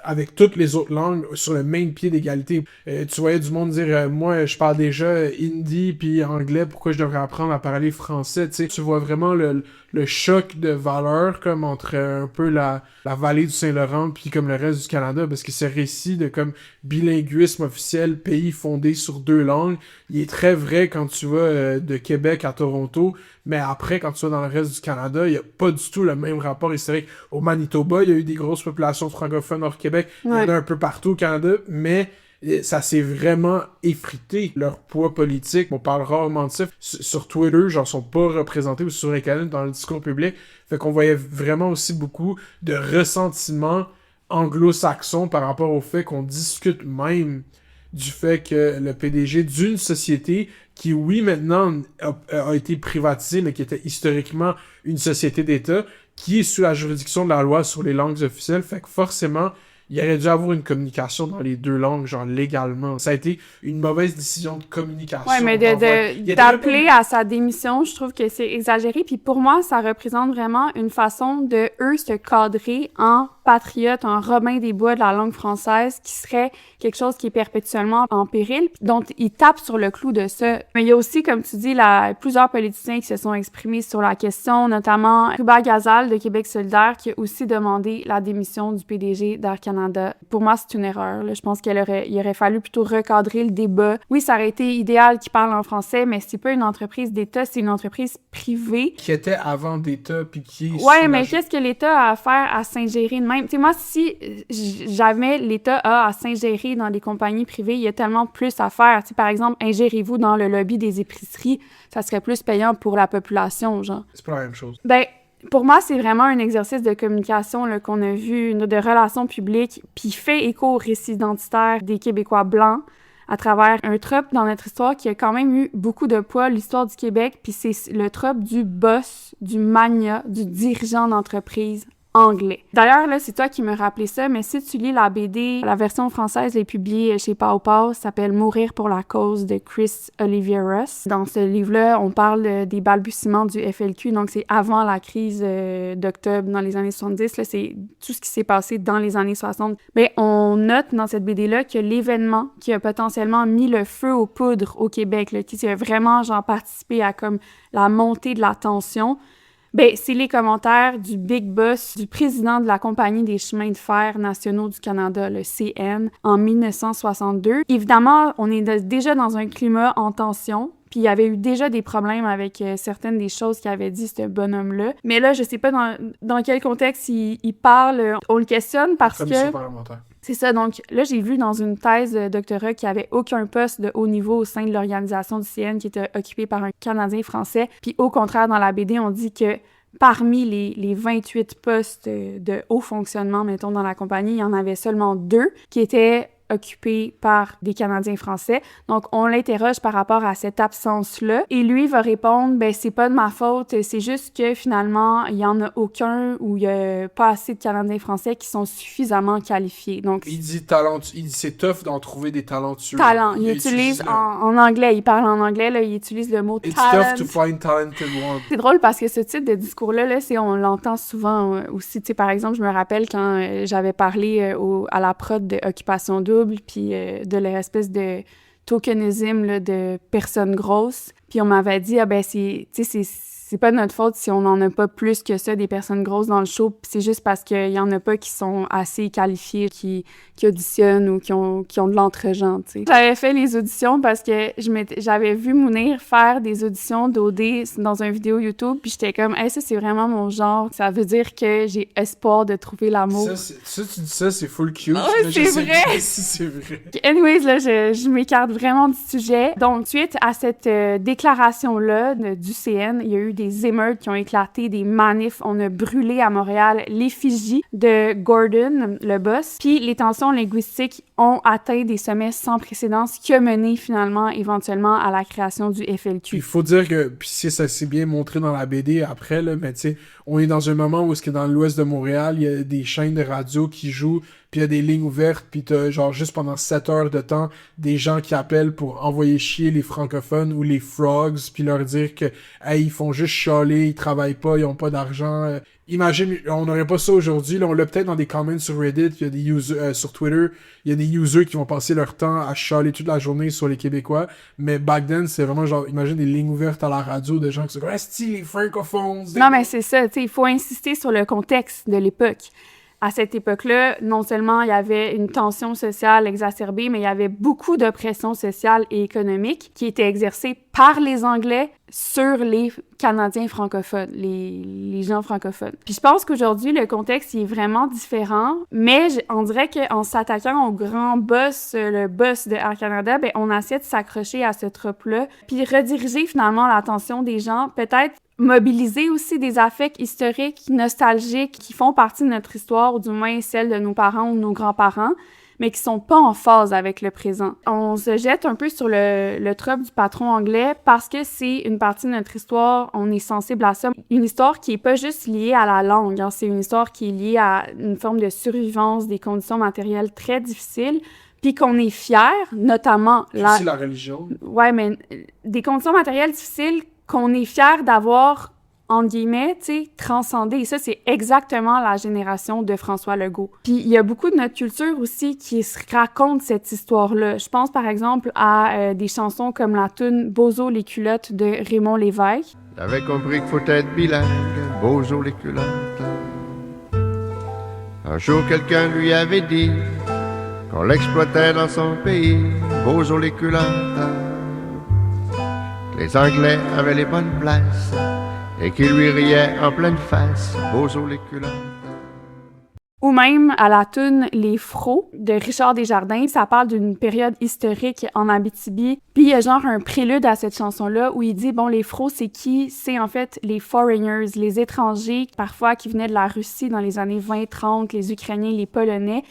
avec toutes les autres langues sur le même pied d'égalité. Tu voyais du monde dire moi, je parle déjà hindi puis anglais, pourquoi je devrais apprendre à parler français? Tu sais, tu vois vraiment le choc de valeurs comme entre un peu la vallée du Saint-Laurent puis comme le reste du Canada, parce que ce récit de comme bilinguisme officiel, pays fondé sur 2 langues, il est très vrai quand tu vas de Québec à Toronto, mais après, quand tu vas dans le reste du Canada, il n'y a pas du tout le même rapport historique. Au Manitoba, il y a eu des grosses populations francophones hors Québec, il y en a un peu partout au Canada, mais ça s'est vraiment effrité, leur poids politique. On parle rarement de ça. Sur Twitter, genre, sont pas représentés, ou sur Internet, dans le discours public. Fait qu'on voyait vraiment aussi beaucoup de ressentiment anglo-saxon par rapport au fait qu'on discute même du fait que le PDG d'une société qui, oui, maintenant a été privatisée, mais qui était historiquement une société d'État, qui est sous la juridiction de la loi sur les langues officielles. Fait que forcément, il aurait dû avoir une communication dans les 2 langues, genre légalement. Ça a été une mauvaise décision de communication. Ouais, mais d'appeler à sa démission, je trouve que c'est exagéré. Puis pour moi, ça représente vraiment une façon de, eux, se cadrer en patriote, un Robin des Bois de la langue française, qui serait quelque chose qui est perpétuellement en péril, dont ils tapent sur le clou de ça. Mais il y a aussi, comme tu dis, plusieurs politiciens qui se sont exprimés sur la question, notamment Hubert Gazal de Québec solidaire, qui a aussi demandé la démission du PDG d'Air Canada. Pour moi, c'est une erreur, là. Je pense qu'il aurait fallu plutôt recadrer le débat. Oui, ça aurait été idéal qu'ils parlent en français, mais c'est pas une entreprise d'État, c'est une entreprise privée. Qui était avant d'État, puis qui est... Ouais, mais qu'est-ce que l'État a à faire à s'ingérer de même? Tu sais, moi, si jamais l'État a à s'ingérer dans des compagnies privées, il y a tellement plus à faire. Tu sais, par exemple, ingérez-vous dans le lobby des épiceries, ça serait plus payant pour la population, genre. C'est pas la même chose. Ben, pour moi, c'est vraiment un exercice de communication là, qu'on a vu, de relations publiques, puis fait écho au récit identitaire des Québécois blancs à travers un trope dans notre histoire qui a quand même eu beaucoup de poids, l'histoire du Québec, puis c'est le trope du boss, du magnat, du dirigeant d'entreprise anglais. D'ailleurs, là, c'est toi qui me rappelais ça, mais si tu lis la BD, la version française est publiée chez Pau Pau, s'appelle « Mourir pour la cause » de Chris Olivier Ross. Dans ce livre-là, on parle des balbutiements du FLQ, donc c'est avant la crise d'octobre dans les années 70, là, c'est tout ce qui s'est passé dans les années 60. Mais on note dans cette BD-là que l'événement qui a potentiellement mis le feu aux poudres au Québec, là, qui a vraiment genre participé à comme la montée de la tension, ben, c'est les commentaires du big boss, du président de la Compagnie des chemins de fer nationaux du Canada, le CN, en 1962. Évidemment, on est déjà dans un climat en tension, puis il y avait eu déjà des problèmes avec certaines des choses qu'avait dit ce bonhomme-là. Mais là, je sais pas dans quel contexte il parle. On le questionne parce que... C'est ça, donc là, j'ai vu dans une thèse de doctorat qu'il n'y avait aucun poste de haut niveau au sein de l'organisation du CN qui était occupé par un Canadien français. Puis au contraire, dans la BD, on dit que parmi les 28 postes de haut fonctionnement, mettons, dans la compagnie, il y en avait seulement 2 qui étaient occupé par des Canadiens français. Donc, on l'interroge par rapport à cette absence-là. Et lui va répondre, ben c'est pas de ma faute, c'est juste que finalement, il y en a aucun ou il y a pas assez de Canadiens français qui sont suffisamment qualifiés. Donc, il dit c'est tough d'en trouver des talentueux. Talent. Il utilise en anglais, il parle en anglais, là, il utilise le mot It's talent. tough to find talented ones. C'est drôle parce que ce type de discours-là, là, on l'entend souvent aussi. Tu sais, par exemple, je me rappelle quand j'avais parlé à la prod de Occupation Double, puis de l'espèce de tokenisme là, de personnes grosses. Puis on m'avait dit, ah ben c'est pas de notre faute si on n'en a pas plus que ça, des personnes grosses dans le show, puis c'est juste parce qu'il y en a pas qui sont assez qualifiés, qui auditionnent ou qui ont de l'entre-gens, tu sais. J'avais fait les auditions parce que j'avais vu Mounir faire des auditions d'OD dans une vidéo YouTube, puis j'étais comme, hey, ça, c'est vraiment mon genre. Ça veut dire que j'ai espoir de trouver l'amour. Ça, tu dis ça, c'est full cute. Oh, c'est vrai! Si c'est vrai. Anyways, là, je m'écarte vraiment du sujet. Donc, suite à cette déclaration-là du CN, il y a eu des émeutes qui ont éclaté, des manifs. On a brûlé à Montréal l'effigie de Gordon, le boss. Puis les tensions linguistiques ont atteint des sommets sans précédent, ce qui a mené finalement, éventuellement, à la création du FLQ. Il faut dire que, puis ça s'est bien montré dans la BD après, là, mais tu sais, on est dans un moment où est-ce que dans l'ouest de Montréal, il y a des chaînes de radio qui jouent, puis il y a des lignes ouvertes, puis t'as genre juste pendant 7 heures de temps, des gens qui appellent pour envoyer chier les francophones ou les frogs, puis leur dire que, hey, ils font juste chialer, ils travaillent pas, ils ont pas d'argent. Imagine, on n'aurait pas ça aujourd'hui, là, on l'a peut-être dans des comments sur Reddit, il y a des users, sur Twitter, il y a des users qui vont passer leur temps à chialer toute la journée sur les Québécois, mais back then, c'est vraiment genre, imagine des lignes ouvertes à la radio de gens qui se disent « Esti, les francophones! » Non, mais c'est ça, tu sais, il faut insister sur le contexte de l'époque. À cette époque-là, non seulement il y avait une tension sociale exacerbée, mais il y avait beaucoup d'oppression sociale et économique qui était exercée par les Anglais sur les Canadiens francophones, les gens francophones. Puis je pense qu'aujourd'hui, le contexte il est vraiment différent, mais on dirait qu'en s'attaquant au grand boss, le boss de Air Canada, ben on essaie de s'accrocher à ce trope-là, puis rediriger finalement l'attention des gens, peut-être mobiliser aussi des affects historiques, nostalgiques, qui font partie de notre histoire, ou du moins celle de nos parents ou de nos grands-parents, mais qui sont pas en phase avec le présent. On se jette un peu sur le trope du patron anglais parce que c'est une partie de notre histoire, on est sensible à ça. Une histoire qui est pas juste liée à la langue, hein, c'est une histoire qui est liée à une forme de survivance, des conditions matérielles très difficiles, puis qu'on est fiers, notamment... C'est la religion. Ouais, mais des conditions matérielles difficiles qu'on est fiers d'avoir, entre guillemets, tu sais, transcendé. Et ça, c'est exactement la génération de François Legault. Puis il y a beaucoup de notre culture aussi qui se raconte cette histoire-là. Je pense, par exemple, à des chansons comme la toune « Bozo les culottes » de Raymond Lévesque. J'avais compris qu'il faut être bilingue, Bozo les culottes. Un jour, quelqu'un lui avait dit qu'on l'exploitait dans son pays, Bozo les culottes. Les Anglais avaient les bonnes places et qu'ils lui riaient en pleine face, Bozo les culottes. Ou même à la toune « Les Fros » de Richard Desjardins, ça parle d'une période historique en Abitibi. Puis il y a genre un prélude à cette chanson-là où il dit, bon, les Fros, c'est qui? C'est en fait les foreigners, les étrangers, parfois qui venaient de la Russie dans les années 20-30, les Ukrainiens, les Polonais,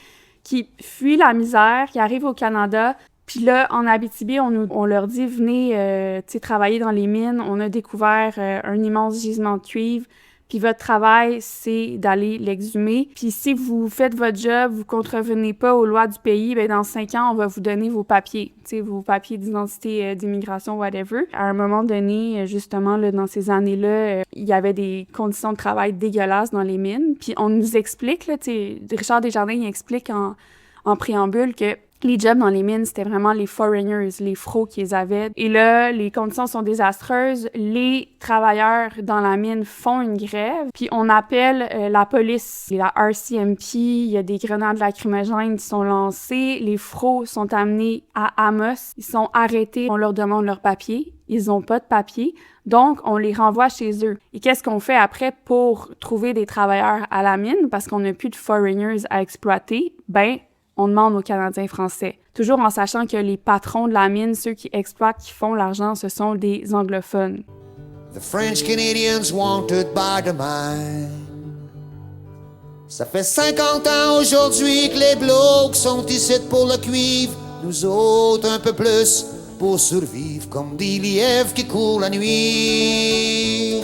qui fuient la misère, qui arrivent au Canada. Puis là, en Abitibi, on leur dit, venez travailler dans les mines. On a découvert un immense gisement de cuivre. puis votre travail, c'est d'aller l'exhumer. Puis si vous faites votre job, vous contrevenez pas aux lois du pays, ben dans 5 ans, on va vous donner vos papiers, tu sais, vos papiers d'identité, d'immigration, whatever. À un moment donné, justement, là, dans ces années-là, il y avait des conditions de travail dégueulasses dans les mines. Puis on nous explique, là, tu sais, Richard Desjardins, il explique en préambule que les jobs dans les mines, c'était vraiment les foreigners, les fros qui les avaient. Et là, les conditions sont désastreuses. Les travailleurs dans la mine font une grève. Puis on appelle la police, la RCMP. Il y a des grenades lacrymogènes qui sont lancées. Les fros sont amenés à Amos. Ils sont arrêtés. On leur demande leurs papiers. Ils n'ont pas de papiers. Donc, on les renvoie chez eux. Et qu'est-ce qu'on fait après pour trouver des travailleurs à la mine? Parce qu'on n'a plus de foreigners à exploiter. Ben, on demande aux Canadiens français. Toujours en sachant que les patrons de la mine, ceux qui exploitent, qui font l'argent, ce sont des anglophones. The French Canadians wanted by the mine. Ça fait 50 ans aujourd'hui que les blocs sont ici pour le cuivre. Nous autres un peu plus pour survivre comme des lièvres qui courent la nuit.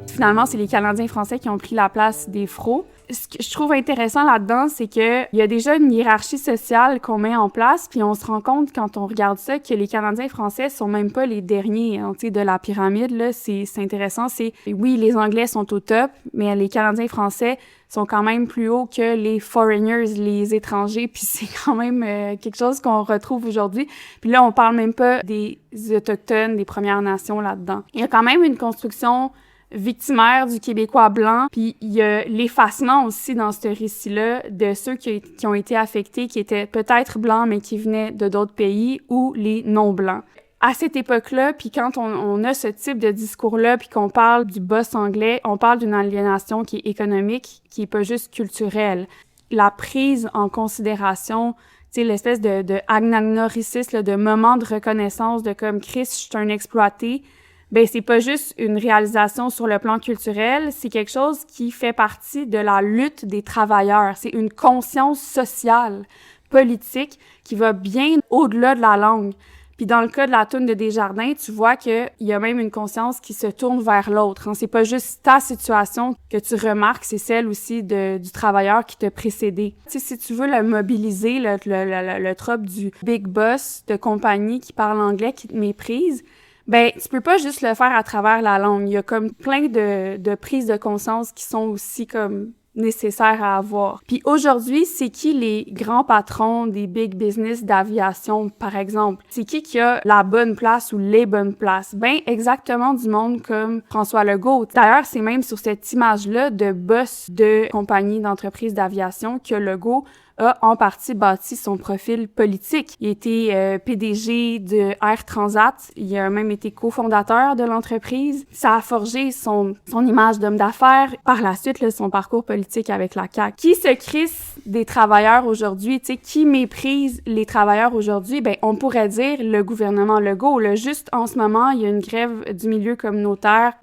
Finalement, c'est les Canadiens français qui ont pris la place des fros. Ce que je trouve intéressant là-dedans, c'est qu'il y a déjà une hiérarchie sociale qu'on met en place, puis on se rend compte quand on regarde ça que les Canadiens français sont même pas les derniers de la pyramide. Là, c'est intéressant. Oui, les Anglais sont au top, mais les Canadiens français sont quand même plus hauts que les foreigners, les étrangers, puis c'est quand même quelque chose qu'on retrouve aujourd'hui. Puis là, on parle même pas des Autochtones, des Premières Nations là-dedans. Il y a quand même une construction victimaire du Québécois blanc, puis il y a l'effacement aussi dans ce récit-là de ceux qui ont été affectés, qui étaient peut-être blancs, mais qui venaient de d'autres pays, ou les non-blancs. À cette époque-là, puis quand on a ce type de discours-là, puis qu'on parle du boss anglais, on parle d'une aliénation qui est économique, qui est pas juste culturelle. La prise en considération, tu sais, l'espèce de anagnoricisme, de moment de reconnaissance, de comme « Chris, je suis un exploité », ben c'est pas juste une réalisation sur le plan culturel, c'est quelque chose qui fait partie de la lutte des travailleurs. C'est une conscience sociale, politique, qui va bien au-delà de la langue. Puis dans le cas de la toune de Desjardins, tu vois qu'il y a même une conscience qui se tourne vers l'autre. C'est pas juste ta situation que tu remarques, c'est celle aussi du travailleur qui t'a précédé. Tu sais, si tu veux le mobiliser, le trope du big boss de compagnie qui parle anglais, qui te méprise, ben tu peux pas juste le faire à travers la langue. Il y a comme plein de prises de conscience qui sont aussi comme nécessaires à avoir. Puis aujourd'hui, c'est qui les grands patrons des big business d'aviation, par exemple? C'est qui a la bonne place ou les bonnes places? Ben exactement du monde comme François Legault. D'ailleurs, c'est même sur cette image-là de boss de compagnie d'entreprise d'aviation que Legault a en partie bâti son profil politique. Il a été PDG de Air Transat, il a même été cofondateur de l'entreprise. Ça a forgé son image d'homme d'affaires. Par la suite, son parcours politique avec la CAQ. Qui se crisse des travailleurs aujourd'hui? Tu sais, qui méprise les travailleurs aujourd'hui? Ben, on pourrait dire le gouvernement Legault. Là, juste en ce moment, il y a une grève du milieu communautaire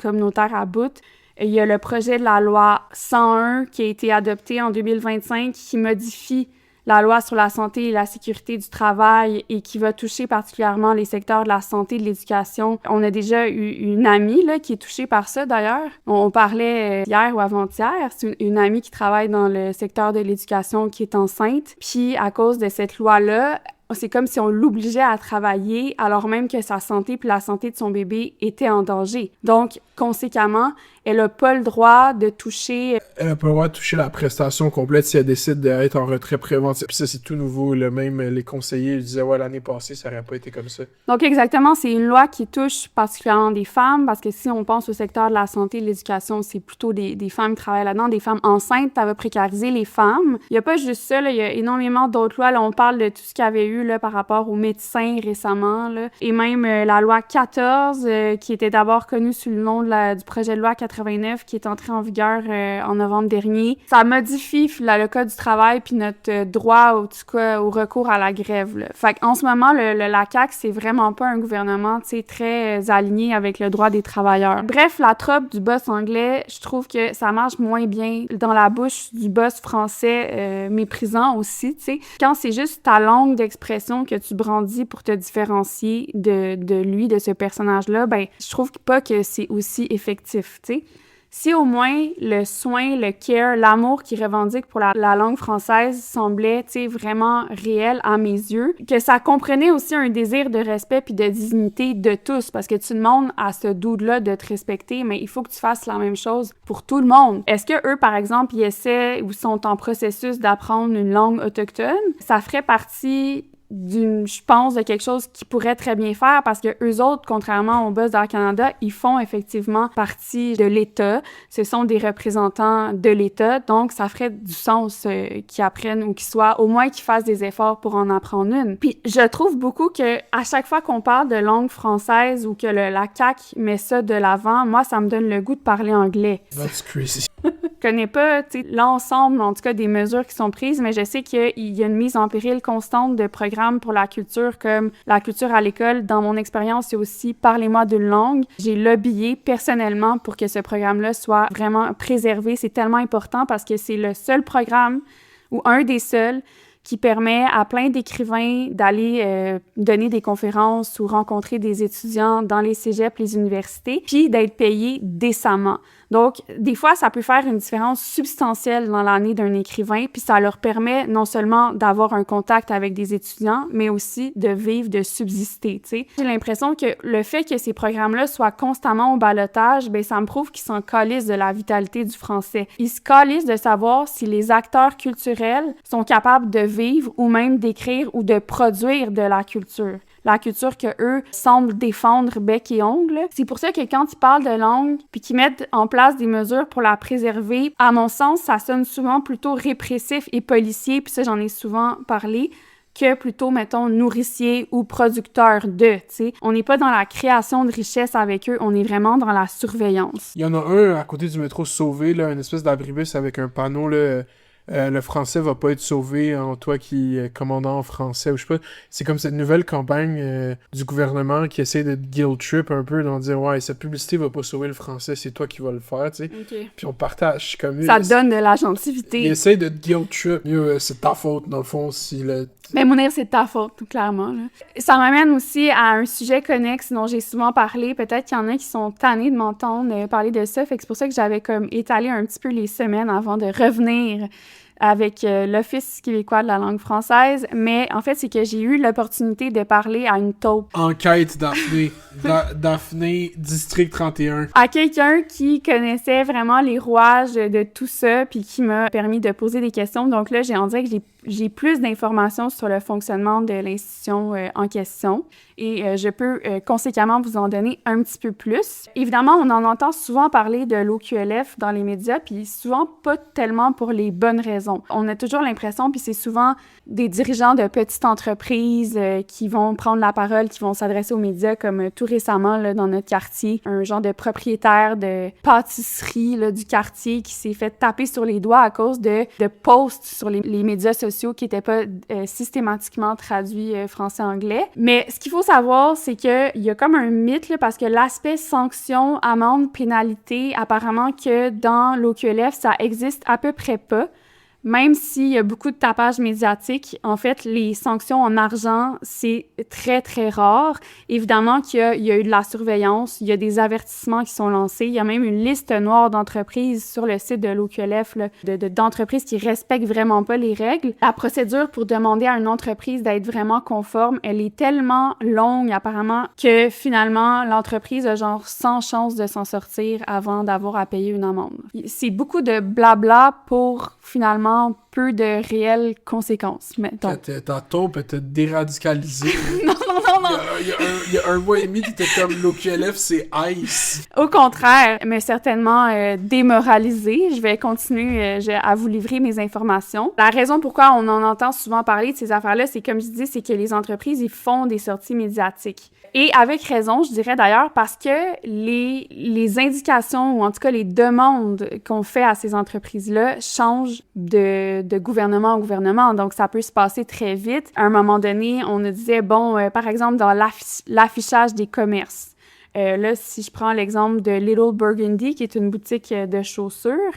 à bout. Il y a le projet de la loi 101 qui a été adopté en 2025 qui modifie la loi sur la santé et la sécurité du travail et qui va toucher particulièrement les secteurs de la santé et de l'éducation. On a déjà eu une amie là, qui est touchée par ça d'ailleurs. On parlait hier ou avant-hier, c'est une amie qui travaille dans le secteur de l'éducation qui est enceinte. Puis à cause de cette loi-là, c'est comme si on l'obligeait à travailler alors même que sa santé puis la santé de son bébé étaient en danger. Donc, conséquemment, elle n'a pas le droit de toucher... Elle n'a pas le droit de toucher la prestation complète si elle décide d'être en retrait préventif. Puis ça, c'est tout nouveau. Là. Même les conseillers disaient « Ouais, l'année passée, ça n'aurait pas été comme ça. » Donc, exactement, c'est une loi qui touche particulièrement des femmes parce que si on pense au secteur de la santé et de l'éducation, c'est plutôt des femmes qui travaillent là-dedans, des femmes enceintes, ça va précariser les femmes. Il n'y a pas juste ça, là, il y a énormément d'autres lois. Là, on parle de tout ce qu'il y avait eu là, par rapport aux médecins récemment. Là. Et même la loi 14, qui était d'abord connue sous le nom du projet de loi 89, qui est entré en vigueur en novembre dernier. Ça modifie le code du travail puis notre droit au recours à la grève. Là. Fait qu'en ce moment, la CAQ, c'est vraiment pas un gouvernement très aligné avec le droit des travailleurs. Bref, la trope du boss anglais, je trouve que ça marche moins bien dans la bouche du boss français méprisant aussi. T'sais. Quand c'est juste ta langue d'expression que tu brandis pour te différencier de lui, de ce personnage-là, ben je trouve pas que c'est aussi effectif, tu sais. Si au moins le soin, le care, l'amour qu'ils revendiquent pour la langue française semblait, tu sais, vraiment réel à mes yeux, que ça comprenait aussi un désir de respect puis de dignité de tous, parce que tu demandes à ce dude-là de te respecter, mais il faut que tu fasses la même chose pour tout le monde. Est-ce que eux, par exemple, ils essaient ou sont en processus d'apprendre une langue autochtone? Ça ferait partie je pense, de quelque chose qu'ils pourraient très bien faire parce que eux autres, contrairement au boss d'Air Canada, ils font effectivement partie de l'État. Ce sont des représentants de l'État, donc ça ferait du sens qu'ils apprennent ou au moins qu'ils fassent des efforts pour en apprendre une. Puis je trouve beaucoup que à chaque fois qu'on parle de langue française ou que la CAQ met ça de l'avant, moi, ça me donne le goût de parler anglais. That's crazy. Je connais pas l'ensemble, en tout cas, des mesures qui sont prises, mais je sais qu'il y a une mise en péril constante de programmes pour la culture, comme la culture à l'école. Dans mon expérience, il y a aussi « Parlez-moi d'une langue ». J'ai lobbyé personnellement pour que ce programme-là soit vraiment préservé. C'est tellement important parce que c'est le seul programme, ou un des seuls, qui permet à plein d'écrivains d'aller donner des conférences ou rencontrer des étudiants dans les cégeps, les universités, puis d'être payés décemment. Donc, des fois, ça peut faire une différence substantielle dans l'année d'un écrivain, puis ça leur permet non seulement d'avoir un contact avec des étudiants, mais aussi de vivre, de subsister, tu sais. J'ai l'impression que le fait que ces programmes-là soient constamment au ballottage, ben ça me prouve qu'ils s'en calissent de la vitalité du français. Ils se calissent de savoir si les acteurs culturels sont capables de vivre ou même d'écrire ou de produire de la culture que eux semblent défendre bec et ongle. C'est pour ça que quand ils parlent de langue puis qu'ils mettent en place des mesures pour la préserver, à mon sens, ça sonne souvent plutôt répressif et policier, puis ça, j'en ai souvent parlé, que plutôt, mettons, nourricier ou producteur de, tu sais. On n'est pas dans la création de richesse avec eux, on est vraiment dans la surveillance. Il y en a un à côté du métro Sauvé, là, une espèce d'abribus avec un panneau, là... le français va pas être sauvé en toi qui est commandant en français, ou je sais pas. C'est comme cette nouvelle campagne du gouvernement qui essaie de guilt trip un peu, d'en dire ouais, cette publicité va pas sauver le français, c'est toi qui vas le faire, tu sais. Okay. Puis on partage comme ça donne de la gentilité. Il essaie de te guilt trip. C'est ta faute, dans le fond, si le... Ben, Mounir, c'est ta faute, tout clairement, là. Ça m'amène aussi à un sujet connexe dont j'ai souvent parlé. Peut-être qu'il y en a qui sont tannés de m'entendre parler de ça. Fait que c'est pour ça que j'avais comme étalé un petit peu les semaines avant de revenir avec l'Office québécois de la langue française. Mais en fait, c'est que j'ai eu l'opportunité de parler à une taupe. Enquête Daphné. Daphné, District 31. À quelqu'un qui connaissait vraiment les rouages de tout ça, puis qui m'a permis de poser des questions. Donc là, on dirait que j'ai plus d'informations sur le fonctionnement de l'institution en question et je peux conséquemment vous en donner un petit peu plus. Évidemment, on en entend souvent parler de l'OQLF dans les médias, puis souvent pas tellement pour les bonnes raisons. On a toujours l'impression, puis c'est souvent des dirigeants de petites entreprises qui vont prendre la parole, qui vont s'adresser aux médias, comme tout récemment là, dans notre quartier, un genre de propriétaire de pâtisserie là, du quartier qui s'est fait taper sur les doigts à cause de posts sur les médias sociaux qui n'étaient pas systématiquement traduits français-anglais. Mais ce qu'il faut savoir, c'est qu'il y a comme un mythe, là, parce que l'aspect sanction, amende, pénalité, apparemment que dans l'OQLF, ça existe à peu près pas. Même s'il y a beaucoup de tapage médiatique, en fait, les sanctions en argent, c'est très, très rare. Évidemment qu'il y a eu de la surveillance, il y a des avertissements qui sont lancés. Il y a même une liste noire d'entreprises sur le site de l'OQLF, là, d'entreprises qui respectent vraiment pas les règles. La procédure pour demander à une entreprise d'être vraiment conforme, elle est tellement longue, apparemment, que finalement, l'entreprise a genre 100 chances de s'en sortir avant d'avoir à payer une amende. C'est beaucoup de blabla pour finalement peu de réelles conséquences. Ta taupe était déradicalisée. Non. Il y a un mois et demi, t'étais comme l'OQLF, c'est ICE. Au contraire, mais certainement démoralisée. Je vais continuer à vous livrer mes informations. La raison pourquoi on en entend souvent parler de ces affaires-là, c'est comme je dis, c'est que les entreprises, ils font des sorties médiatiques. Et avec raison, je dirais d'ailleurs, parce que les indications, ou en tout cas les demandes qu'on fait à ces entreprises-là changent de gouvernement en gouvernement. Donc, ça peut se passer très vite. À un moment donné, on nous disait, par exemple, dans l'affichage des commerces. Là, si je prends l'exemple de Little Burgundy, qui est une boutique de chaussures,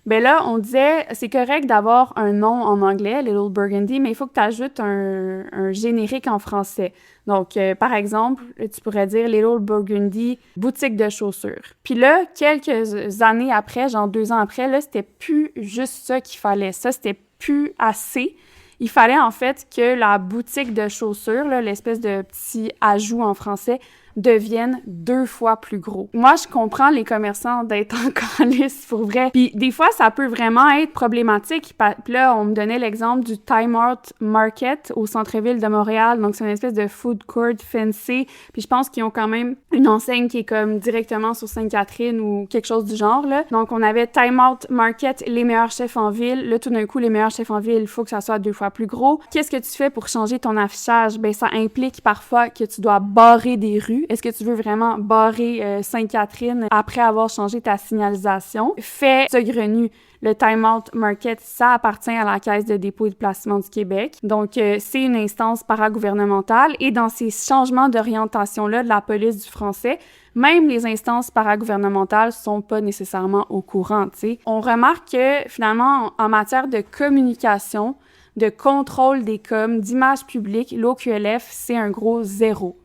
Ben là, on disait, c'est correct d'avoir un nom en anglais, Little Burgundy, mais il faut que tu ajoutes un générique en français. Donc, par exemple, tu pourrais dire Little Burgundy, boutique de chaussures. Puis là, quelques années après, genre 2 ans après, là, c'était plus juste ça qu'il fallait. Ça, c'était plus assez. Il fallait en fait que la boutique de chaussures, là, l'espèce de petit ajout en français, deviennent 2 fois plus gros. Moi, je comprends les commerçants d'être en calice, pour vrai. Puis des fois, ça peut vraiment être problématique. Puis là, on me donnait l'exemple du Time Out Market au centre-ville de Montréal. Donc, c'est une espèce de food court fancy. Puis je pense qu'ils ont quand même une enseigne qui est comme directement sur Sainte-Catherine ou quelque chose du genre, là. Donc, on avait Time Out Market, les meilleurs chefs en ville. Là, tout d'un coup, les meilleurs chefs en ville, il faut que ça soit 2 fois plus gros. Qu'est-ce que tu fais pour changer ton affichage? Ben, ça implique parfois que tu dois barrer des rues. Est-ce que tu veux vraiment barrer Sainte-Catherine après avoir changé ta signalisation? Fais saugrenu. Le Time Out Market, ça appartient à la Caisse de dépôt et de placement du Québec. Donc, c'est une instance paragouvernementale. Et dans ces changements d'orientation-là de la police du français, même les instances paragouvernementales sont pas nécessairement au courant, tu sais. On remarque que, finalement, en matière de communication, de contrôle des coms, d'image publique, l'OQLF, c'est un gros 0.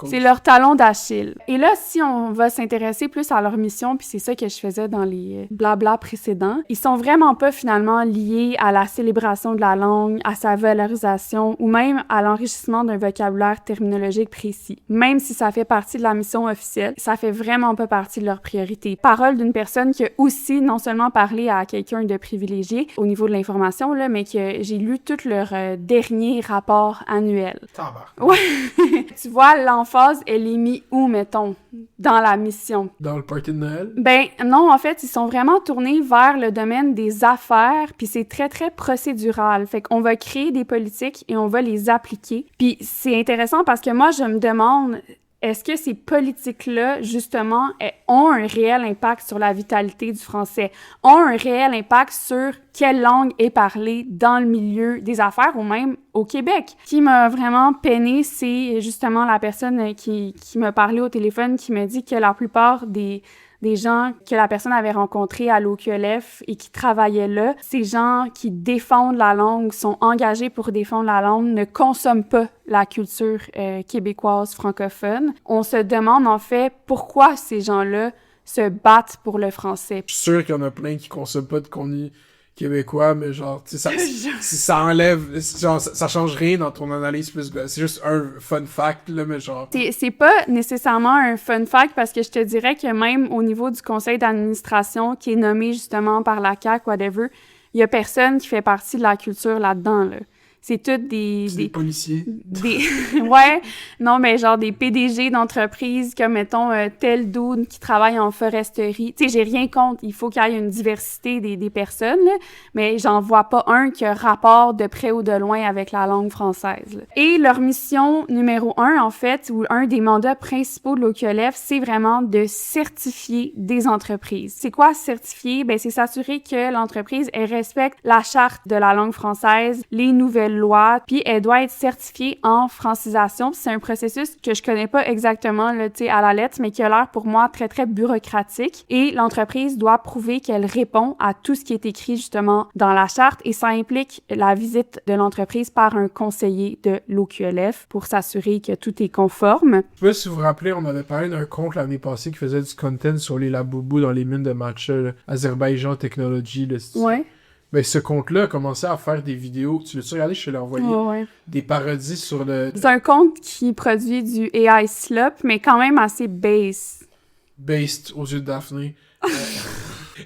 C'est leur talon d'Achille. Et là, si on va s'intéresser plus à leur mission, puis c'est ça que je faisais dans les blabla précédents, ils sont vraiment pas finalement liés à la célébration de la langue, à sa valorisation ou même à l'enrichissement d'un vocabulaire terminologique précis. Même si ça fait partie de la mission officielle, ça fait vraiment pas partie de leur priorité. Parole d'une personne qui a aussi non seulement parlé à quelqu'un de privilégié au niveau de l'information, là, mais que j'ai lu tout leur dernier rapport annuel. Ouais. Tu vois, l'emphase, elle est mise où, mettons, dans la mission? Dans le party de Noël? Ben non, en fait, ils sont vraiment tournés vers le domaine des affaires, puis c'est très, très procédural. Fait qu'on va créer des politiques et on va les appliquer. Puis c'est intéressant parce que moi, je me demande... Est-ce que ces politiques-là, justement, ont un réel impact sur la vitalité du français, ont un réel impact sur quelle langue est parlée dans le milieu des affaires ou même au Québec? Ce qui m'a vraiment peiné, c'est justement la personne qui m'a parlé au téléphone, qui me dit que la plupart des gens que la personne avait rencontrés à l'OQLF et qui travaillaient là, ces gens qui défendent la langue, sont engagés pour défendre la langue, ne consomment pas la culture québécoise francophone. On se demande en fait pourquoi ces gens-là se battent pour le français. Je suis sûr qu'il y en a plein qui consomment pas de contenu québécois, mais genre, tu sais, ça enlève, genre, ça change rien dans ton analyse plus, c'est juste un fun fact, là, mais genre... C'est pas nécessairement un fun fact, parce que je te dirais que même au niveau du conseil d'administration, qui est nommé justement par la CAQ, whatever, il y a personne qui fait partie de la culture là-dedans, là. C'est toutes des policiers. Ouais, non, mais genre des PDG d'entreprises comme, mettons, tel dude qui travaille en foresterie. Tu sais, j'ai rien contre, il faut qu'il y ait une diversité des personnes, là, mais j'en vois pas un qui a rapport de près ou de loin avec la langue française, là. Et leur mission numéro 1, en fait, ou un des mandats principaux de l'OQLF, c'est vraiment de certifier des entreprises. C'est quoi certifier? Ben, c'est s'assurer que l'entreprise, elle respecte la charte de la langue française, les nouvelles loi, puis elle doit être certifiée en francisation. C'est un processus que je connais pas exactement là, tu sais, à la lettre, mais qui a l'air pour moi très, très bureaucratique. Et l'entreprise doit prouver qu'elle répond à tout ce qui est écrit justement dans la charte, et ça implique la visite de l'entreprise par un conseiller de l'OQLF pour s'assurer que tout est conforme. Je sais pas si vous vous rappelez, on avait parlé d'un compte l'année passée qui faisait du content sur les laboubous dans les mines de matcha, là, Azerbaïdjan Technology. Là, ouais. Ben, ce compte-là a commencé à faire des vidéos. Tu l'as-tu regardé? Je te l'ai envoyé. Ouais. Des parodies sur le... C'est un compte qui produit du AI slop, mais quand même assez base. Based aux yeux de Daphné.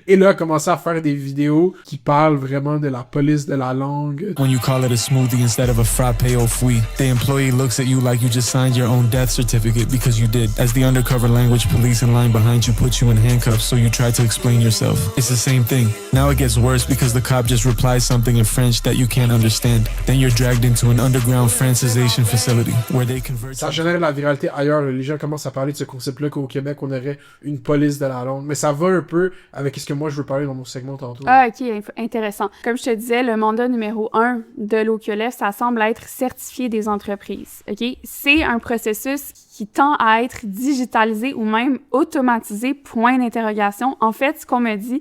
Et là, a commencé à faire des vidéos qui parlent vraiment de la police de la langue. When you call it a smoothie instead of a frappe au fruit, the employee looks at you like you just signed your own death certificate because you did. As the undercover language police in line behind you put you in handcuffs, so you try to explain yourself. It's the same thing. Now it gets worse because the cop just replies something in French that you can't understand. Then you're dragged into an underground francisation facility where they convert... Ça génère la viralité ailleurs. Les gens commencent à parler de ce concept-là qu'au Québec, on aurait une police de la langue. Mais ça va un peu avec ce que moi je veux parler dans mon segment tantôt. Ah, ok, intéressant. Comme je te disais, le mandat numéro 1 de l'OQLF, ça semble être certifier des entreprises. Ok, c'est un processus qui tend à être digitalisé ou même automatisé, point d'interrogation. En fait, ce qu'on me dit,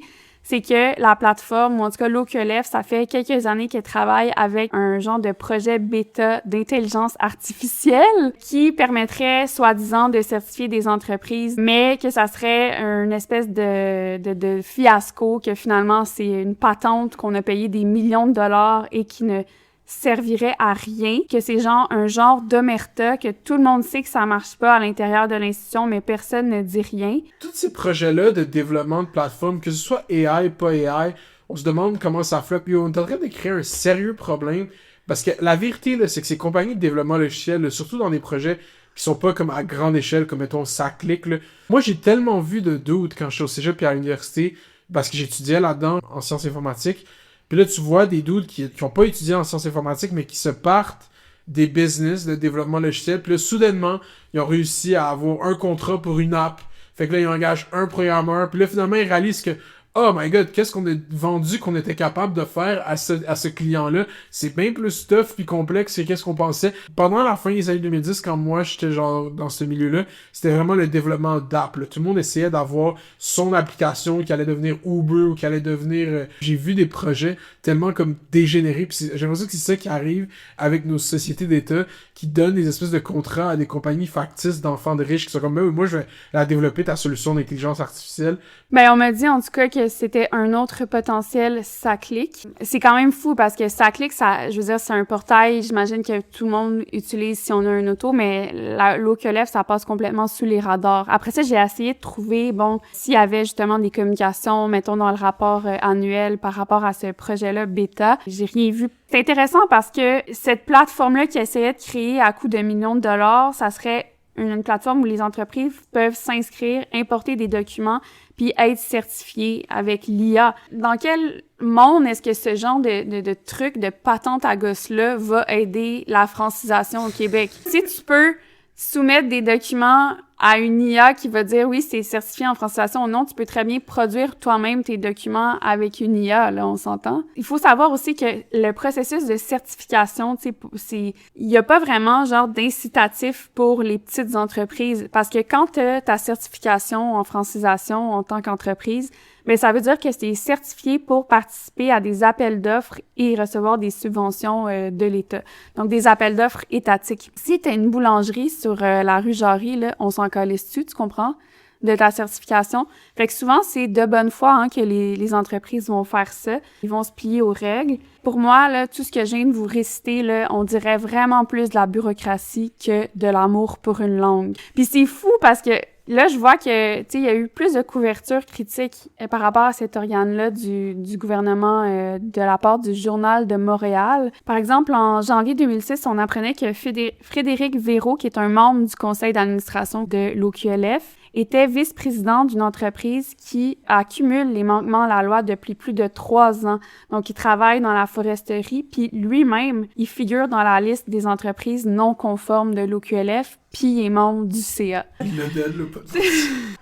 c'est que la plateforme, ou en tout cas l'OQLF, ça fait quelques années qu'elle travaille avec un genre de projet bêta d'intelligence artificielle qui permettrait, soi-disant, de certifier des entreprises, mais que ça serait une espèce de fiasco, que finalement, c'est une patente qu'on a payé des millions de dollars et qui ne servirait à rien, que c'est un genre d'omerta, que tout le monde sait que ça marche pas à l'intérieur de l'institution, mais personne ne dit rien. Tous ces projets-là de développement de plateforme, que ce soit AI, pas AI, on se demande comment ça flop. Puis on est en train de créer un sérieux problème, parce que la vérité, là, c'est que ces compagnies de développement logiciel, là, surtout dans des projets qui sont pas comme à grande échelle, comme mettons SACLIC, là. Moi, j'ai tellement vu de doutes quand j'étais au cégep et à l'université, parce que j'étudiais là-dedans en sciences informatiques. Puis là, tu vois des dudes qui ont pas étudié en sciences informatiques, mais qui se partent des business de développement logiciel. Puis là, soudainement, ils ont réussi à avoir un contrat pour une app. Fait que là, ils engagent un programmeur. Puis là, finalement, ils réalisent que oh my god, qu'est-ce qu'on a vendu qu'on était capable de faire à ce client-là? C'est bien plus tough puis complexe que qu'est-ce qu'on pensait. Pendant la fin des années 2010, quand moi j'étais genre dans ce milieu-là, c'était vraiment le développement d'app. Tout le monde essayait d'avoir son application qui allait devenir Uber ou qui allait devenir... J'ai vu des projets tellement comme dégénérés. Puis j'ai l'impression que c'est ça qui arrive avec nos sociétés d'État qui donnent des espèces de contrats à des compagnies factices d'enfants de riches qui sont comme moi je vais la développer ta solution d'intelligence artificielle. Ben, on m'a dit en tout cas que c'était un autre potentiel SACLIC. C'est quand même fou parce que SACLIC, ça, je veux dire, c'est un portail, j'imagine que tout le monde utilise si on a un auto, mais l'OQLF, ça passe complètement sous les radars. Après ça, j'ai essayé de trouver, s'il y avait justement des communications, mettons, dans le rapport annuel par rapport à ce projet-là bêta. J'ai rien vu. C'est intéressant parce que cette plateforme-là qui essayait de créer à coût de millions de dollars, ça serait une plateforme où les entreprises peuvent s'inscrire, importer des documents, puis être certifiées avec l'IA. Dans quel monde est-ce que ce genre de truc, de patente à gosse-là va aider la francisation au Québec? Si tu peux soumettre des documents à une IA qui va dire oui, c'est certifié en francisation ou non, tu peux très bien produire toi-même tes documents avec une IA, là, on s'entend. Il faut savoir aussi que le processus de certification, tu sais, il y a pas vraiment genre d'incitatif pour les petites entreprises parce que quand tu as ta certification en francisation en tant qu'entreprise, mais ça veut dire que c'est certifié pour participer à des appels d'offres et recevoir des subventions de l'État. Donc, des appels d'offres étatiques. Si tu as une boulangerie sur la rue Jarry, là, on s'en calisse-tu, tu comprends? De ta certification. Fait que souvent, c'est de bonne foi que les entreprises vont faire ça. Ils vont se plier aux règles. Pour moi, là, tout ce que je viens de vous réciter, là, on dirait vraiment plus de la bureaucratie que de l'amour pour une langue. Puis c'est fou parce que là, je vois que, tu sais, il y a eu plus de couverture critique par rapport à cet organe-là du gouvernement de la part du Journal de Montréal. Par exemple, en janvier 2006, on apprenait que Frédéric Véraud, qui est un membre du conseil d'administration de l'OQLF, était vice-président d'une entreprise qui accumule les manquements à la loi depuis plus de 3 ans. Donc, il travaille dans la foresterie, puis lui-même, il figure dans la liste des entreprises non conformes de l'OQLF, puis il est membre du CA.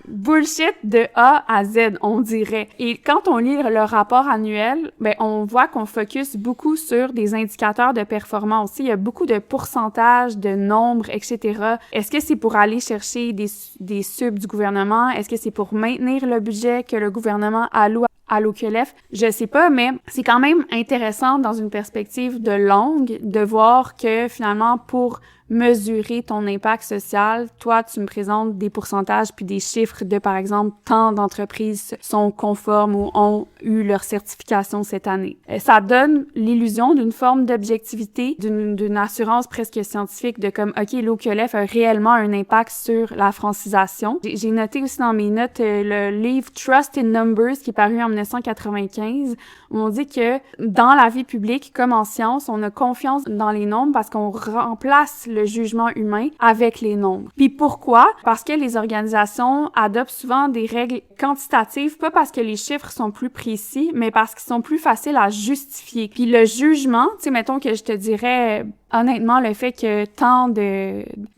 Bullshit de A à Z, on dirait. Et quand on lit le rapport annuel, ben on voit qu'on focus beaucoup sur des indicateurs de performance. Il y a beaucoup de pourcentages, de nombres, etc. Est-ce que c'est pour aller chercher des subs du gouvernement? Est-ce que c'est pour maintenir le budget que le gouvernement alloue à l'OQLF? Je sais pas, mais c'est quand même intéressant dans une perspective de longue de voir que finalement, pour mesurer ton impact social, toi, tu me présentes des pourcentages puis des chiffres de, par exemple, tant d'entreprises sont conformes ou ont eu leur certification cette année. Ça donne l'illusion d'une forme d'objectivité, d'une assurance presque scientifique de comme, OK, l'OQLF a réellement un impact sur la francisation. J'ai noté aussi dans mes notes le livre Trust in Numbers qui est paru en 1995 où on dit que dans la vie publique comme en science, on a confiance dans les nombres parce qu'on remplace le jugement humain avec les nombres. Puis pourquoi? Parce que les organisations adoptent souvent des règles quantitatives, pas parce que les chiffres sont plus précis, mais parce qu'ils sont plus faciles à justifier. Puis le jugement, tu sais, mettons que je te dirais honnêtement, le fait que tant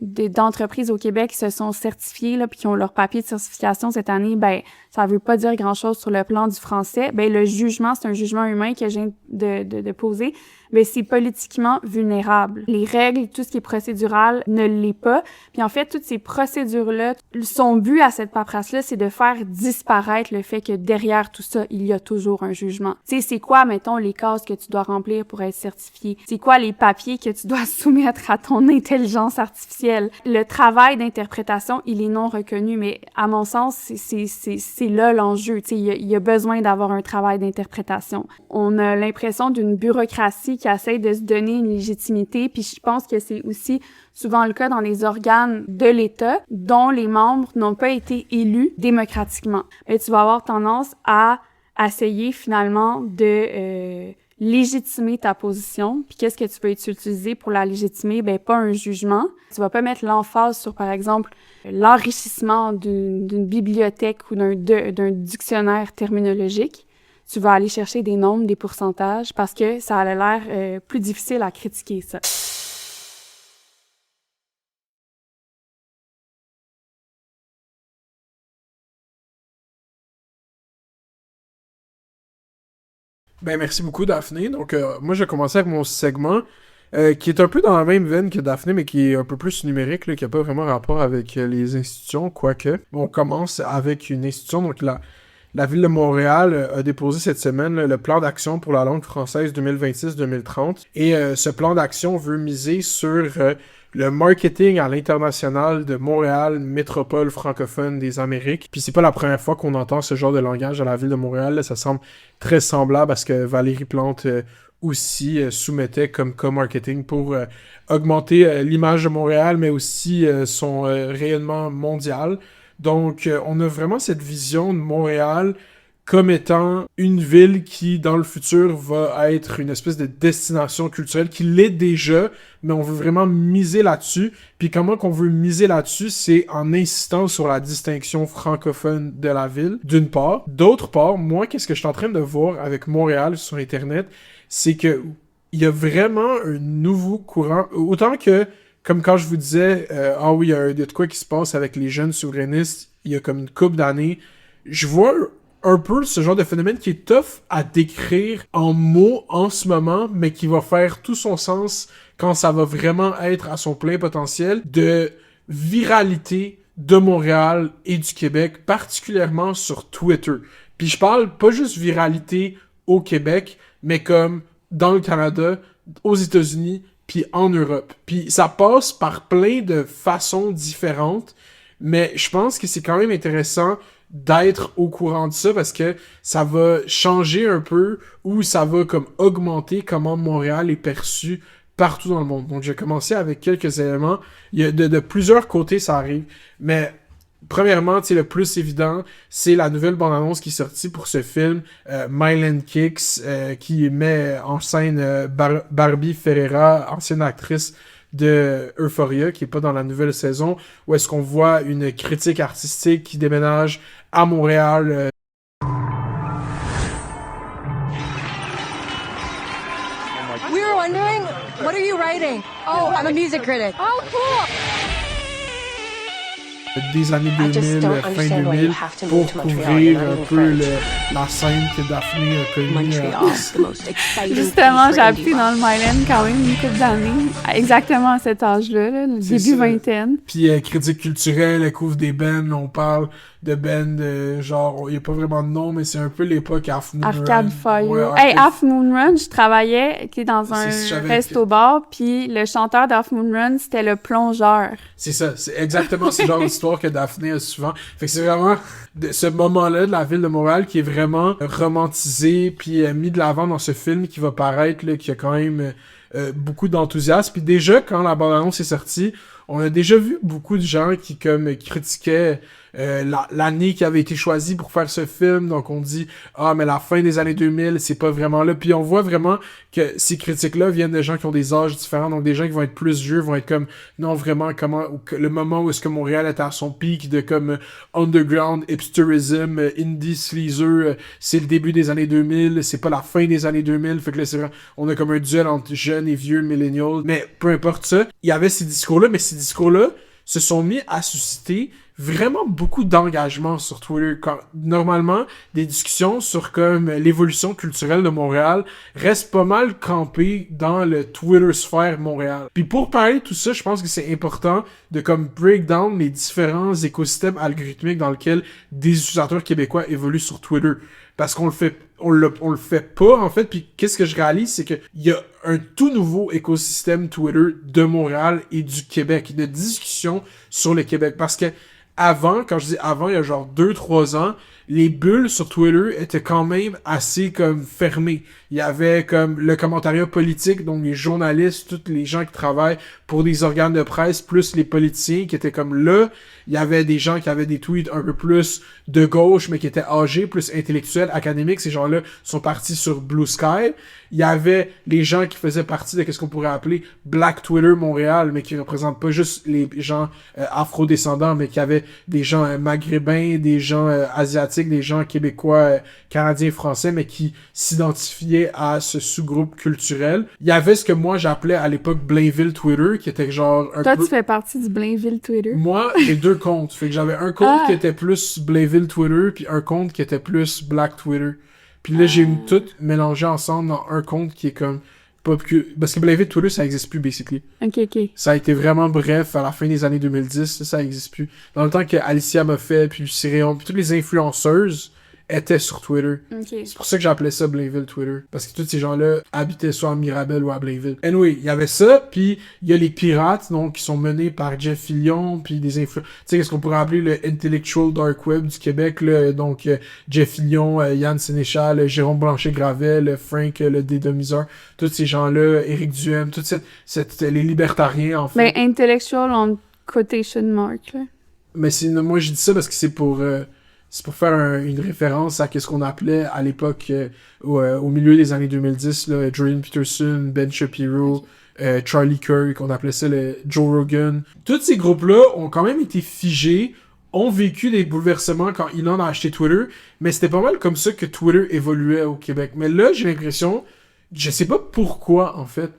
d'entreprises au Québec se sont certifiées, là, puis qui ont leur papier de certification cette année, ben, ça veut pas dire grand-chose sur le plan du français. Ben, le jugement, c'est un jugement humain que je viens de poser. Ben, c'est politiquement vulnérable. Les règles, tout ce qui est procédural ne l'est pas. Puis en fait, toutes ces procédures-là, son but à cette paperasse-là, c'est de faire disparaître le fait que derrière tout ça, il y a toujours un jugement. Tu sais, c'est quoi, mettons, les cases que tu dois remplir pour être certifié? C'est quoi les papiers que tu dois soumettre à ton intelligence artificielle? Le travail d'interprétation, il est non reconnu, mais à mon sens, c'est là l'enjeu. Tu sais, il y a besoin d'avoir un travail d'interprétation. On a l'impression d'une bureaucratie qui essaie de se donner une légitimité, puis je pense que c'est aussi souvent le cas dans les organes de l'État dont les membres n'ont pas été élus démocratiquement. Et tu vas avoir tendance à essayer finalement de légitimer ta position. Puis qu'est-ce que tu peux utiliser pour la légitimer? Ben pas un jugement. Tu vas pas mettre l'emphase sur, par exemple, l'enrichissement d'une bibliothèque ou d'un dictionnaire terminologique. Tu vas aller chercher des nombres, des pourcentages, parce que ça a l'air plus difficile à critiquer, ça. Ben, merci beaucoup, Daphné. Donc, moi, je vais commencer avec mon segment, qui est un peu dans la même veine que Daphné, mais qui est un peu plus numérique, là, qui n'a pas vraiment rapport avec les institutions, quoique. On commence avec une institution, donc la Ville de Montréal a déposé cette semaine le plan d'action pour la langue française 2026-2030. Et ce plan d'action veut miser sur le marketing à l'international de Montréal, métropole francophone des Amériques. Puis c'est pas la première fois qu'on entend ce genre de langage à la Ville de Montréal. Là, ça semble très semblable à ce que Valérie Plante aussi soumettait comme co-marketing pour augmenter l'image de Montréal, mais aussi son rayonnement mondial. Donc, on a vraiment cette vision de Montréal comme étant une ville qui, dans le futur, va être une espèce de destination culturelle, qui l'est déjà, mais on veut vraiment miser là-dessus. Puis comment qu'on veut miser là-dessus, c'est en insistant sur la distinction francophone de la ville, d'une part. D'autre part, moi, qu'est-ce que je suis en train de voir avec Montréal sur Internet, c'est que il y a vraiment un nouveau courant, autant que comme quand je vous disais, ah oui, il y a de quoi qui se passe avec les jeunes souverainistes, il y a comme une couple d'années, je vois un peu ce genre de phénomène qui est tough à décrire en mots en ce moment, mais qui va faire tout son sens quand ça va vraiment être à son plein potentiel, de viralité de Montréal et du Québec, particulièrement sur Twitter. Puis je parle pas juste viralité au Québec, mais comme dans le Canada, aux États-Unis, puis en Europe. Puis ça passe par plein de façons différentes, mais je pense que c'est quand même intéressant d'être au courant de ça parce que ça va changer un peu ou ça va comme augmenter comment Montréal est perçu partout dans le monde. Donc j'ai commencé avec quelques éléments. Il y a de plusieurs côtés ça arrive, mais premièrement, tu sais, le plus évident, c'est la nouvelle bande-annonce qui est sortie pour ce film, Myland Kicks, qui met en scène Barbie Ferreira, ancienne actrice de Euphoria, qui est pas dans la nouvelle saison, où est-ce qu'on voit une critique artistique qui déménage à Montréal. We were wondering, what are you writing? Oh, I'm a music critic. Oh, cool! Des années 2000, fin 2000, pour couvrir un peu la scène que Daphné a connue. Justement, j'ai habité dans le Myland quand même une couple d'années, exactement à cet âge-là, là, le début vingtaine. Puis critique culturelle, elle couvre des bands, on parle de bands genre, il n'y a pas vraiment de nom, mais c'est un peu l'époque Half Moon Run. Arcade Fire. Ouais, Half Moon Run, je travaillais dans un resto-bar, puis le chanteur d'Half Moon Run, c'était le plongeur. C'est ça, c'est exactement ce genre d'histoire que Daphné a souvent. Fait que c'est vraiment ce moment-là de la ville de Montréal qui est vraiment romantisé, puis mis de l'avant dans ce film qui va paraître, là, qui a quand même beaucoup d'enthousiasme. Puis déjà, quand la bande-annonce est sortie, on a déjà vu beaucoup de gens qui comme critiquaient l'année qui avait été choisie pour faire ce film. Donc on dit mais la fin des années 2000, c'est pas vraiment là. Puis on voit vraiment que ces critiques-là viennent de gens qui ont des âges différents. Donc des gens qui vont être plus vieux vont être comme non vraiment le moment où est-ce que Montréal était à son pic de comme underground hipsterism, indie sleazer, c'est le début des années 2000, c'est pas la fin des années 2000. Fait que là c'est vrai, on a comme un duel entre jeunes et vieux millennials. Mais peu importe ça, il y avait ces discours-là, mais ces discours-là se sont mis à susciter vraiment beaucoup d'engagement sur Twitter. Normalement, des discussions sur comme l'évolution culturelle de Montréal restent pas mal campées dans le Twitter sphère Montréal. Puis pour parler de tout ça, je pense que c'est important de comme break down les différents écosystèmes algorithmiques dans lesquels des utilisateurs québécois évoluent sur Twitter. Parce qu'on le fait pas, en fait. Puis qu'est-ce que je réalise, c'est que il y a un tout nouveau écosystème Twitter de Montréal et du Québec, de discussion sur le Québec. Parce que avant, quand je dis avant, il y a genre 2-3 ans, les bulles sur Twitter étaient quand même assez comme fermées. Il y avait comme le commentariat politique, donc les journalistes, tous les gens qui travaillent pour des organes de presse, plus les politiciens qui étaient comme là. Il y avait des gens qui avaient des tweets un peu plus de gauche, mais qui étaient âgés, plus intellectuels, académiques. Ces gens-là sont partis sur Blue Sky. Il y avait les gens qui faisaient partie de ce qu'on pourrait appeler Black Twitter Montréal, mais qui représentent pas juste les gens afro-descendants, mais qui avaient des gens maghrébins, des gens asiatiques, des gens québécois, canadiens, français, mais qui s'identifiaient à ce sous-groupe culturel. Il y avait ce que moi j'appelais à l'époque Blainville Twitter, qui était genre un Toi, peu... tu fais partie du Blainville Twitter. Moi, j'ai 2 comptes. Fait que j'avais un compte qui était plus Blainville Twitter, puis un compte qui était plus Black Twitter. Puis là, j'ai tout mélangé ensemble dans un compte qui est comme... Parce que Blainville Twitter, ça existe plus, basically. Ok. Ça a été vraiment bref à la fin des années 2010, ça existe plus. Dans le temps que Alicia m'a fait, puis Cyréon, puis toutes les influenceuses étaient sur Twitter. Okay. C'est pour ça que j'appelais ça Blainville Twitter. Parce que tous ces gens-là habitaient soit à Mirabel ou à Blainville. Anyway, il y avait ça, puis il y a les pirates, donc, qui sont menés par Jeff Fillion, puis des tu sais, ce qu'on pourrait appeler le intellectual dark web du Québec, là, donc Jeff Fillion, Yann Sénéchal, Jérôme Blanchet-Gravel, Frank, le dédomiseur, tous ces gens-là, Éric Duhem, toutes les libertariens, en fait. Mais intellectual en quotation mark, là. Mais moi, je dis ça parce que c'est pour faire une référence à ce qu'on appelait à l'époque, au milieu des années 2010, là, Jordan Peterson, Ben Shapiro, Charlie Kirk, on appelait ça le Joe Rogan. Tous ces groupes-là ont quand même été figés, ont vécu des bouleversements quand Elon a acheté Twitter, mais c'était pas mal comme ça que Twitter évoluait au Québec. Mais là, j'ai l'impression, je sais pas pourquoi, en fait,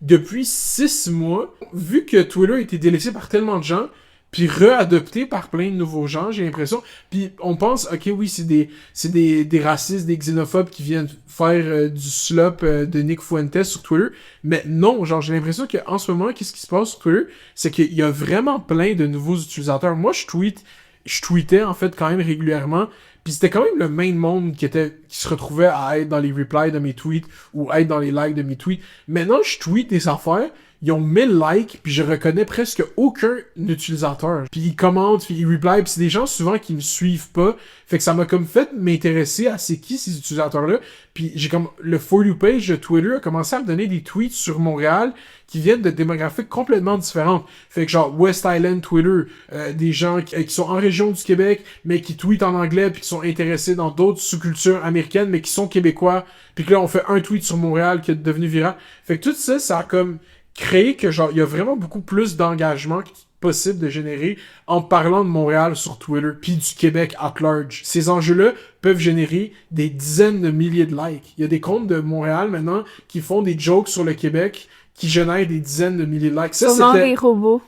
depuis 6 mois, vu que Twitter a été délaissé par tellement de gens, puis réadopté par plein de nouveaux gens, j'ai l'impression. Puis on pense, ok, oui, c'est des racistes, des xénophobes qui viennent faire du slop de Nick Fuentes sur Twitter. Mais non, genre, j'ai l'impression qu'en ce moment, qu'est-ce qui se passe sur Twitter? C'est qu'il y a vraiment plein de nouveaux utilisateurs. Moi, je tweetais, en fait, quand même régulièrement. Puis c'était quand même le main monde qui se retrouvait à être dans les replies de mes tweets ou à être dans les likes de mes tweets. Maintenant, je tweete des affaires, ils ont 1000 likes, puis je reconnais presque aucun utilisateur. Puis ils commentent, puis ils reply, puis c'est des gens souvent qui me suivent pas. Fait que ça m'a comme fait m'intéresser à c'est qui ces utilisateurs-là. Puis j'ai comme le For You page de Twitter a commencé à me donner des tweets sur Montréal qui viennent de démographiques complètement différentes. Fait que genre West Island Twitter, des gens qui sont en région du Québec, mais qui tweetent en anglais, puis qui sont intéressés dans d'autres sous-cultures américaines, mais qui sont québécois. Puis que là, on fait un tweet sur Montréal qui est devenu viral. Fait que tout ça, ça a comme créé que genre, il y a vraiment beaucoup plus d'engagement possible de générer en parlant de Montréal sur Twitter, puis du Québec at large. Ces enjeux-là peuvent générer des dizaines de milliers de likes. Il y a des comptes de Montréal maintenant qui font des jokes sur le Québec qui génèrent des dizaines de milliers de likes. Ça, comment c'était... des robots?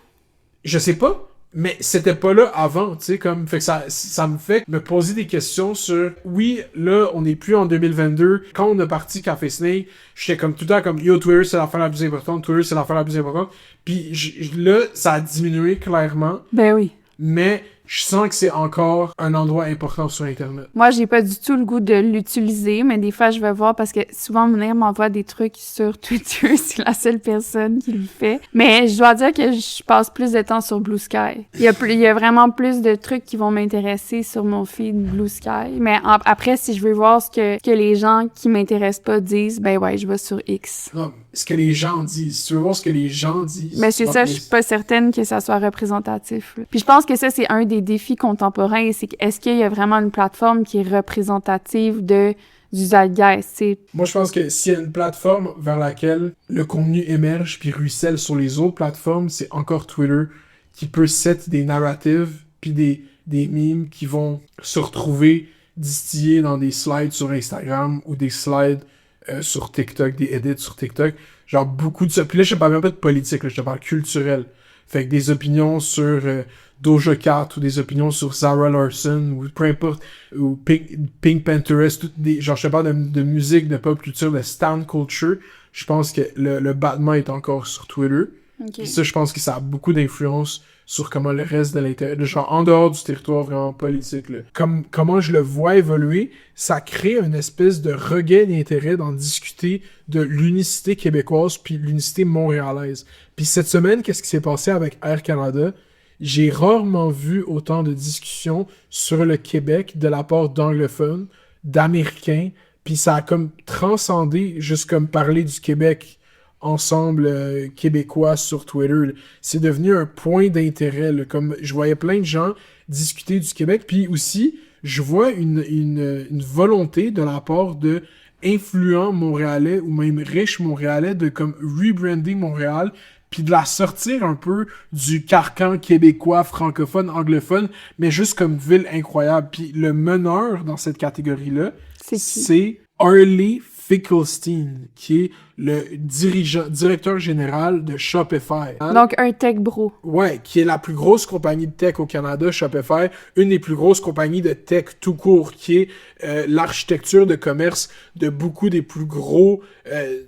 Je sais pas, mais c'était pas là avant, tu sais, comme, fait que ça me fait me poser des questions sur, oui, là, on n'est plus en 2022. Quand on a parti Café Snake, j'étais comme tout le temps comme, yo, Twitter, c'est l'affaire la plus importante, Twitter, c'est l'affaire la plus importante. Puis là, ça a diminué clairement. Ben oui. Mais je sens que c'est encore un endroit important sur Internet. Moi, j'ai pas du tout le goût de l'utiliser, mais des fois, je vais voir parce que souvent, Mounir m'envoie des trucs sur Twitter. C'est la seule personne qui le fait. Mais je dois dire que je passe plus de temps sur Blue Sky. Il y a vraiment plus de trucs qui vont m'intéresser sur mon feed Blue Sky. Mais après, si je veux voir ce que les gens qui m'intéressent pas disent, ben ouais, je vais sur X. Non, ce que les gens disent. Si tu veux voir ce que les gens disent. Mais c'est ça, je suis pas certaine que ça soit représentatif. Là. Puis je pense que ça, c'est un des défis contemporains, c'est est-ce qu'il y a vraiment une plateforme qui est représentative du zeitgeist, t'sais? Moi, je pense que s'il y a une plateforme vers laquelle le contenu émerge puis ruisselle sur les autres plateformes, c'est encore Twitter qui peut set des narratives puis des memes qui vont se retrouver distillés dans des slides sur Instagram ou des slides sur TikTok, des edits sur TikTok. Genre beaucoup de ça. Puis là, je te parle même pas de politique, là, je te parle culturel. Fait que des opinions sur Doja Cat ou des opinions sur Zara Larsson ou peu importe, ou Pink Panthers, genre je te parle de musique, de pop culture, de stan culture. Je pense que le battement est encore sur Twitter. Okay. Puis ça, je pense que ça a beaucoup d'influence sur comment le reste de l'intérieur, genre en dehors du territoire vraiment politique, là. Comment je le vois évoluer, ça crée une espèce de regain d'intérêt d'en discuter de l'unicité québécoise puis l'unicité montréalaise. Puis cette semaine, qu'est-ce qui s'est passé avec Air Canada? J'ai rarement vu autant de discussions sur le Québec de la part d'anglophones, d'Américains, puis ça a comme transcendé juste comme parler du Québec ensemble québécois sur Twitter. C'est devenu un point d'intérêt. Là. Comme je voyais plein de gens discuter du Québec, puis aussi, je vois une volonté de la part de influents montréalais ou même riches montréalais de comme rebrander Montréal puis de la sortir un peu du carcan québécois, francophone, anglophone, mais juste comme ville incroyable. Puis le meneur dans cette catégorie-là, c'est Harley Finkelstein, qui est le directeur général de Shopify. Donc, un tech bro. Ouais, qui est la plus grosse compagnie de tech au Canada, Shopify, une des plus grosses compagnies de tech tout court, qui est l'architecture de commerce de beaucoup des plus gros...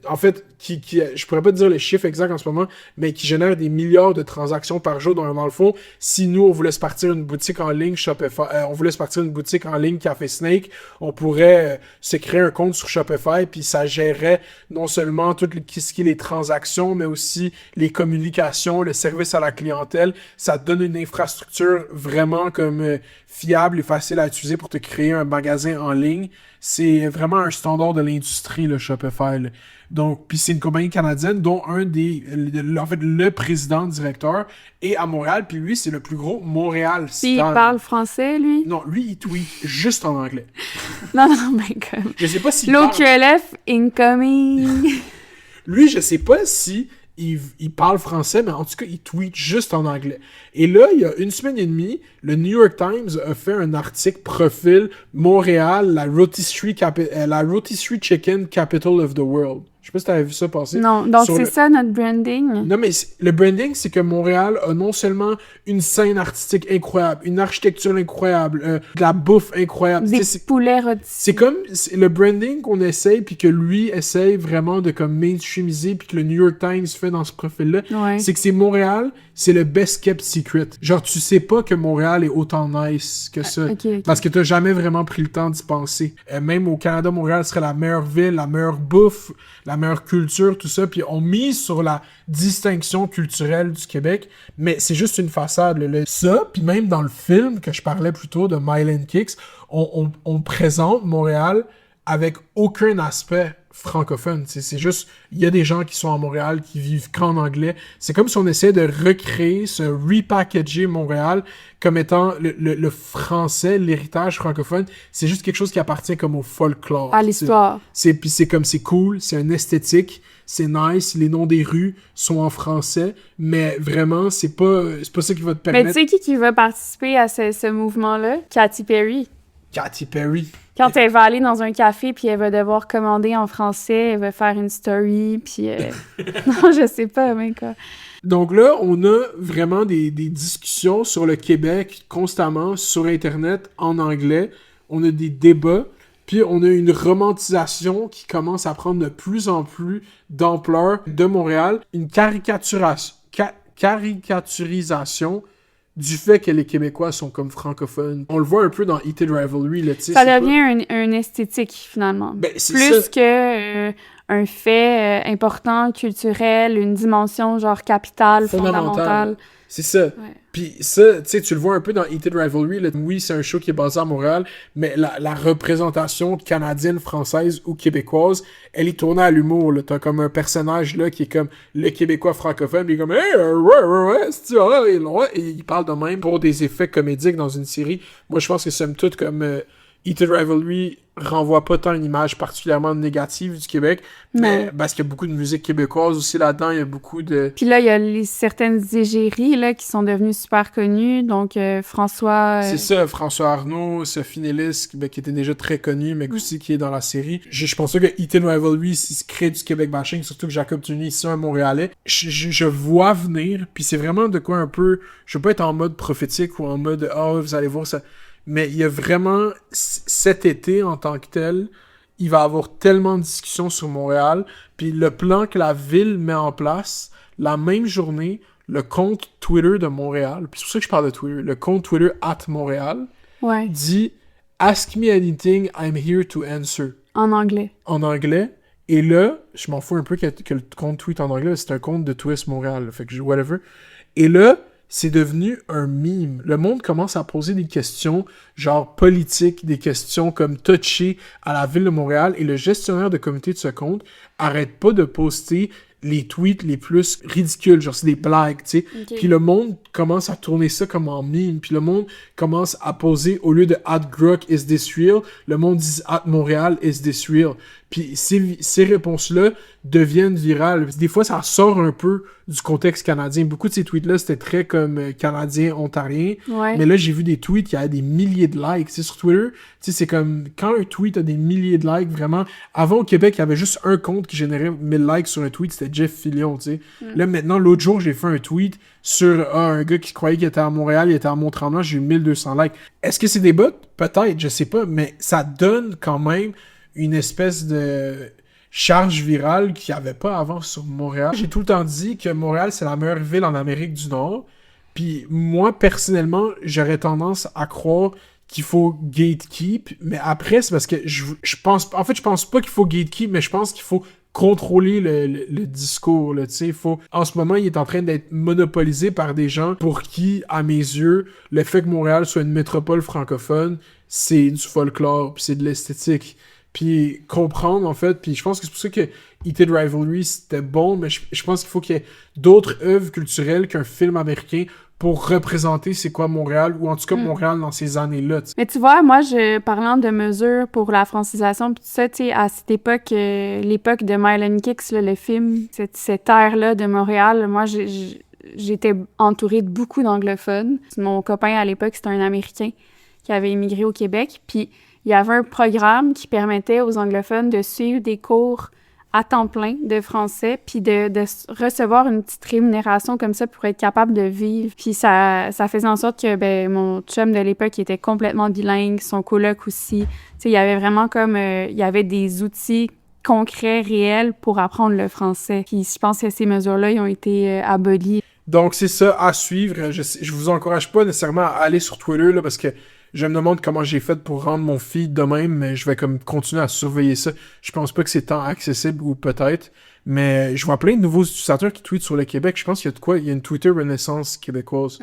en fait, je pourrais pas te dire les chiffres exacts en ce moment, mais qui génère des milliards de transactions par jour. Dans le fond, si nous, on voulait se partir une boutique en ligne Shopify, on voulait se partir une boutique en ligne Café Snake, on pourrait se créer un compte sur Shopify, puis ça gérerait non seulement tout ce qui est les transactions, mais aussi les communications, le service à la clientèle. Ça te donne une infrastructure vraiment comme fiable et facile à utiliser pour te créer un magasin en ligne. C'est vraiment un standard de l'industrie, le Shopify. Là. Donc, puis c'est une compagnie canadienne dont le président directeur est à Montréal, puis lui, c'est le plus gros Montréal. Puis il parle français, lui? Non, lui, il tweet juste en anglais. non, mais comme... Je sais pas s'il l'OQLF incoming. Lui, je sais pas si il parle français, mais en tout cas, il tweet juste en anglais. Et là, il y a une semaine et demie, le New York Times a fait un article profil Montréal, la rotisserie chicken capital of the world. Je sais pas si t'avais vu ça passer. Non, donc c'est ça notre branding. Non, mais le branding, c'est que Montréal a non seulement une scène artistique incroyable, une architecture incroyable, de la bouffe incroyable. Des poulets rôtis. C'est comme le branding qu'on essaye, puis que lui essaye vraiment de comme mainstreamiser, puis que le New York Times fait dans ce profil-là. Ouais. C'est que c'est Montréal, c'est le best kept secret. Genre, tu sais pas que Montréal est autant nice que ça. Okay. Parce que t'as jamais vraiment pris le temps d'y penser. Même au Canada, Montréal serait la meilleure ville, la meilleure bouffe, la meilleure culture, tout ça, puis on mise sur la distinction culturelle du Québec, mais c'est juste une façade. Ça, puis même dans le film que je parlais plus tôt de Myland Kicks, on présente Montréal avec aucun aspect francophone. C'est juste, il y a des gens qui sont à Montréal qui vivent qu'en anglais. C'est comme si on essayait de recréer, repackager Montréal comme étant le français, l'héritage francophone. C'est juste quelque chose qui appartient comme au folklore. À l'histoire. Puis c'est comme, c'est cool, c'est un esthétique, c'est nice, les noms des rues sont en français, mais vraiment, c'est pas ça qui va te permettre... Mais tu sais qui va participer à ce mouvement-là? Katy Perry. Katy Perry. Quand elle va aller dans un café, puis elle va devoir commander en français, elle va faire une story, puis... non, je sais pas, mais quoi. Donc là, on a vraiment des discussions sur le Québec constamment, sur Internet, en anglais. On a des débats, puis on a une romantisation qui commence à prendre de plus en plus d'ampleur de Montréal. Une caricaturisation du fait que les Québécois sont comme francophones. On le voit un peu dans Heated Rivalry. Là, ça devient un esthétique, finalement. Ben, c'est plus ça. que un fait important, culturel, une dimension genre capitale, fondamentale. C'est ça. Ouais. Puis ça, tu sais, tu le vois un peu dans Heated Rivalry. Là. Oui, c'est un show qui est basé à Montréal, mais la représentation canadienne, française ou québécoise, elle est tournée à l'humour. Là. T'as comme un personnage là qui est comme le Québécois francophone, puis il est comme « Hey, ouais, c'est et il parle de même pour des effets comédiques dans une série. Moi, je pense que somme toute, comme Heated Rivalry renvoie pas tant une image particulièrement négative du Québec, mais parce qu'il y a beaucoup de musique québécoise aussi là-dedans, il y a beaucoup de... Puis là, il y a certaines égéries là, qui sont devenues super connues, donc François... C'est ça, François Arnaud, Sophie Nélis, qui était déjà très connu, mais aussi qui est dans la série. Je pense pas que Heated Rivalry se crée du Québec bashing, surtout que Jacob Tunis, ici un Montréalais. Je vois venir, puis c'est vraiment de quoi un peu... Je veux pas être en mode prophétique ou en mode « Oh, vous allez voir ça ». Mais il y a vraiment, cet été en tant que tel, il va y avoir tellement de discussions sur Montréal. Puis le plan que la ville met en place, la même journée, le compte Twitter de Montréal, puis c'est pour ça que je parle de Twitter, le compte Twitter @Montréal, dit « Ask me anything, I'm here to answer ». En anglais. En anglais. Et là, je m'en fous un peu que le compte tweet en anglais, c'est un compte de Twist Montréal, fait que whatever. Et là, c'est devenu un meme. Le monde commence à poser des questions genre politiques, des questions comme touchées à la ville de Montréal, et le gestionnaire de comité de ce compte arrête pas de poster les tweets les plus ridicules, genre c'est des blagues, tu sais. Okay. Puis le monde commence à tourner ça comme en meme, puis le monde commence à poser, au lieu de @Grok is this real, le monde dit @Montréal is this real. Puis ces réponses-là deviennent virales. Des fois, ça sort un peu du contexte canadien. Beaucoup de ces tweets-là, c'était très comme canadien, ontarien. Ouais. Mais là, j'ai vu des tweets qui avaient des milliers de likes. T'sais, sur Twitter, c'est comme quand un tweet a des milliers de likes, vraiment. Avant, au Québec, il y avait juste un compte qui générait 1000 likes sur un tweet, c'était Jeff Fillion, tu sais. Là, maintenant, l'autre jour, j'ai fait un tweet sur un gars qui croyait qu'il était à Montréal, il était à Mont-Tremblant, j'ai eu 1200 likes. Est-ce que c'est des bots? Peut-être, je sais pas, mais ça donne quand même une espèce de charge virale qu'il n'y avait pas avant sur Montréal. J'ai tout le temps dit que Montréal, c'est la meilleure ville en Amérique du Nord. Puis moi, personnellement, j'aurais tendance à croire qu'il faut gatekeep. Mais après, c'est parce que je pense... En fait, je pense pas qu'il faut gatekeep, mais je pense qu'il faut contrôler le discours, là, tu sais. En ce moment, il est en train d'être monopolisé par des gens pour qui, à mes yeux, le fait que Montréal soit une métropole francophone, c'est du folklore, puis c'est de l'esthétique. Puis comprendre, en fait, puis je pense que c'est pour ça que Heated Rivalry, c'était bon, mais je pense qu'il faut qu'il y ait d'autres œuvres culturelles qu'un film américain pour représenter c'est quoi Montréal, ou en tout cas Montréal dans ces années-là. T'sais. Mais tu vois, moi, parlant de mesures pour la francisation, pis tout ça, tu sais, à cette époque, l'époque de Mile & Kicks, là, le film, cette ère-là de Montréal, moi, j'étais entourée de beaucoup d'anglophones. Mon copain, à l'époque, c'était un Américain qui avait immigré au Québec, puis il y avait un programme qui permettait aux anglophones de suivre des cours à temps plein de français, puis de recevoir une petite rémunération comme ça pour être capable de vivre. Puis ça faisait en sorte que mon chum de l'époque il était complètement bilingue, son coloc aussi. Tu sais, il y avait vraiment comme... il y avait des outils concrets, réels pour apprendre le français. Puis je pense que ces mesures-là, ils ont été abolies. Donc c'est ça à suivre. Je vous encourage pas nécessairement à aller sur Twitter, là, parce que je me demande comment j'ai fait pour rendre mon feed de même, mais je vais comme continuer à surveiller ça. Je pense pas que c'est tant accessible, ou peut-être, mais je vois plein de nouveaux utilisateurs qui tweetent sur le Québec. Je pense qu'il y a de quoi, il y a une Twitter renaissance québécoise,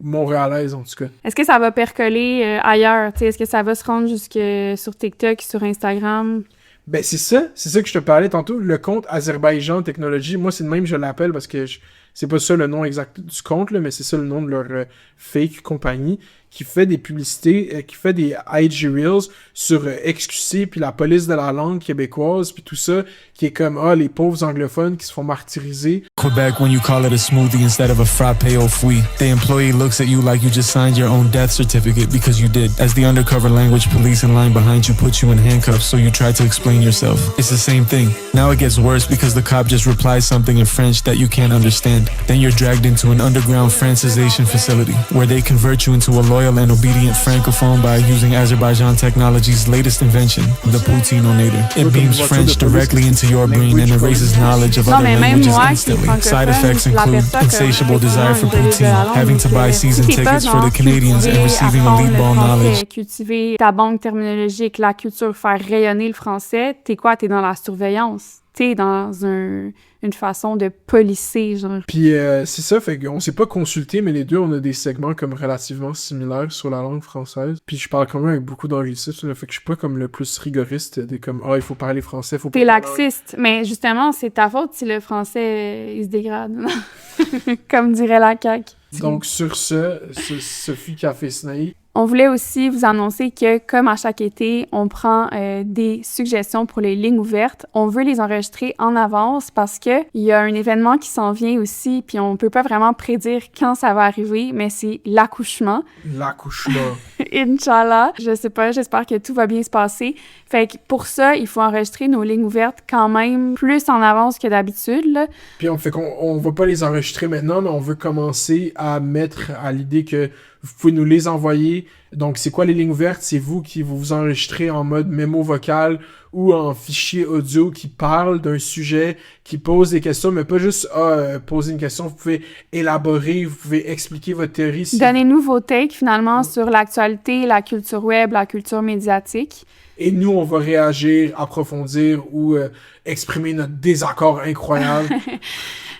montréalaise en tout cas. Est-ce que ça va percoler ailleurs? T'sais, est-ce que ça va se rendre jusque sur TikTok, sur Instagram? Ben c'est ça que je te parlais tantôt. Le compte Azerbaïdjan Technologie, moi c'est le même, je l'appelle parce que c'est pas ça le nom exact du compte, là, mais c'est ça le nom de leur fake compagnie, qui fait des publicités, qui fait des IG Reels sur XQC, puis la police de la langue québécoise, puis tout ça, qui est comme, les pauvres anglophones qui se font martyriser. Quebec, when you call it a smoothie instead of a frappe au fruit, the employee looks at you like you just signed your own death certificate because you did. As the undercover language police in line behind you put you in handcuffs so you try to explain yourself. It's the same thing. Now it gets worse because the cop just replies something in French that you can't understand. Then you're dragged into an underground Francisation facility where they convert you into a loyal and obedient francophone by using Azerbaijan technology's latest invention, the Poutinonator. It beams French directly into your brain and erases knowledge of other languages instantly. Side effects include insatiable desire for poutine, having to buy season tickets for the Canadians, and receiving elite ball knowledge. Cultiver ta banque terminologique, la culture, faire rayonner le français, t'es quoi? T'es dans la surveillance. été dans une façon de polisser, genre. Puis c'est ça, fait qu'on s'est pas consulté, mais les deux, on a des segments comme relativement similaires sur la langue française. Puis je parle quand même avec beaucoup d'anglicisme, là, fait que je suis pas comme le plus rigoriste des comme « Ah, il faut parler français, faut pas... » T'es laxiste, mais justement, c'est ta faute si le français, il se dégrade. Comme dirait la CAQ. Donc sur ce, Sophie Café Snake. On voulait aussi vous annoncer que, comme à chaque été, on prend des suggestions pour les lignes ouvertes. On veut les enregistrer en avance parce que il y a un événement qui s'en vient aussi, puis on peut pas vraiment prédire quand ça va arriver, mais c'est l'accouchement. L'accouchement. Inch'Allah. Je sais pas, j'espère que tout va bien se passer. Fait que pour ça, il faut enregistrer nos lignes ouvertes quand même plus en avance que d'habitude, là. Puis on va pas les enregistrer maintenant, mais on veut commencer à mettre à l'idée que vous pouvez nous les envoyer. Donc, c'est quoi les lignes ouvertes? C'est vous qui vous enregistrez en mode mémo vocal ou en fichier audio qui parle d'un sujet, qui pose des questions, mais pas juste poser une question. Vous pouvez élaborer, vous pouvez expliquer votre théorie. Donnez-nous vos takes, finalement, sur l'actualité, la culture web, la culture médiatique. Et nous, on va réagir, approfondir ou exprimer notre désaccord incroyable.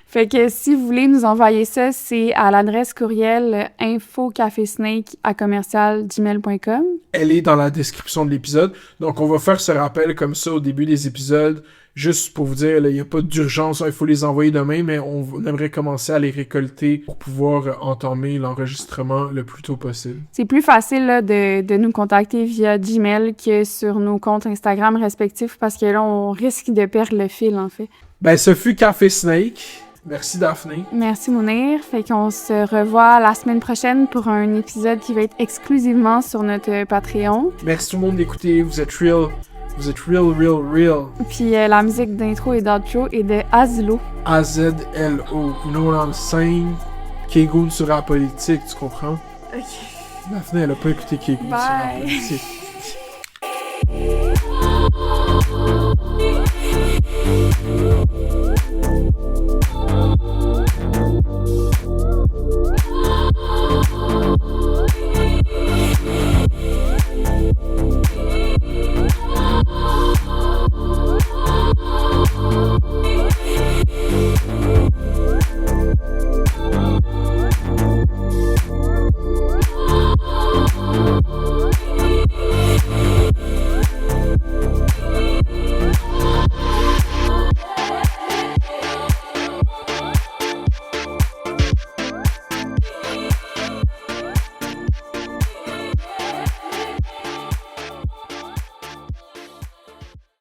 Fait que si vous voulez nous envoyer ça, c'est à l'adresse courriel infocafesnake@gmail.com. Elle est dans la description de l'épisode. Donc, on va faire ce rappel comme ça au début des épisodes, juste pour vous dire, il n'y a pas d'urgence, il faut les envoyer demain, mais on aimerait commencer à les récolter pour pouvoir entamer l'enregistrement le plus tôt possible. C'est plus facile là, de nous contacter via Gmail que sur nos comptes Instagram respectifs, parce que là, on risque de perdre le fil, en fait. Ben, ce fut Café Snake. Merci Daphné. Merci Mounir. Fait qu'on se revoit la semaine prochaine pour un épisode qui va être exclusivement sur notre Patreon. Merci tout le monde d'écouter. Vous êtes real. Vous êtes real. Puis la musique d'intro et d'outro est de Azlo. A-Z-L-O. No on scène. Kegoon sur la politique, tu comprends? Ok. Daphné, elle a pas écouté Kegoon sur la politique.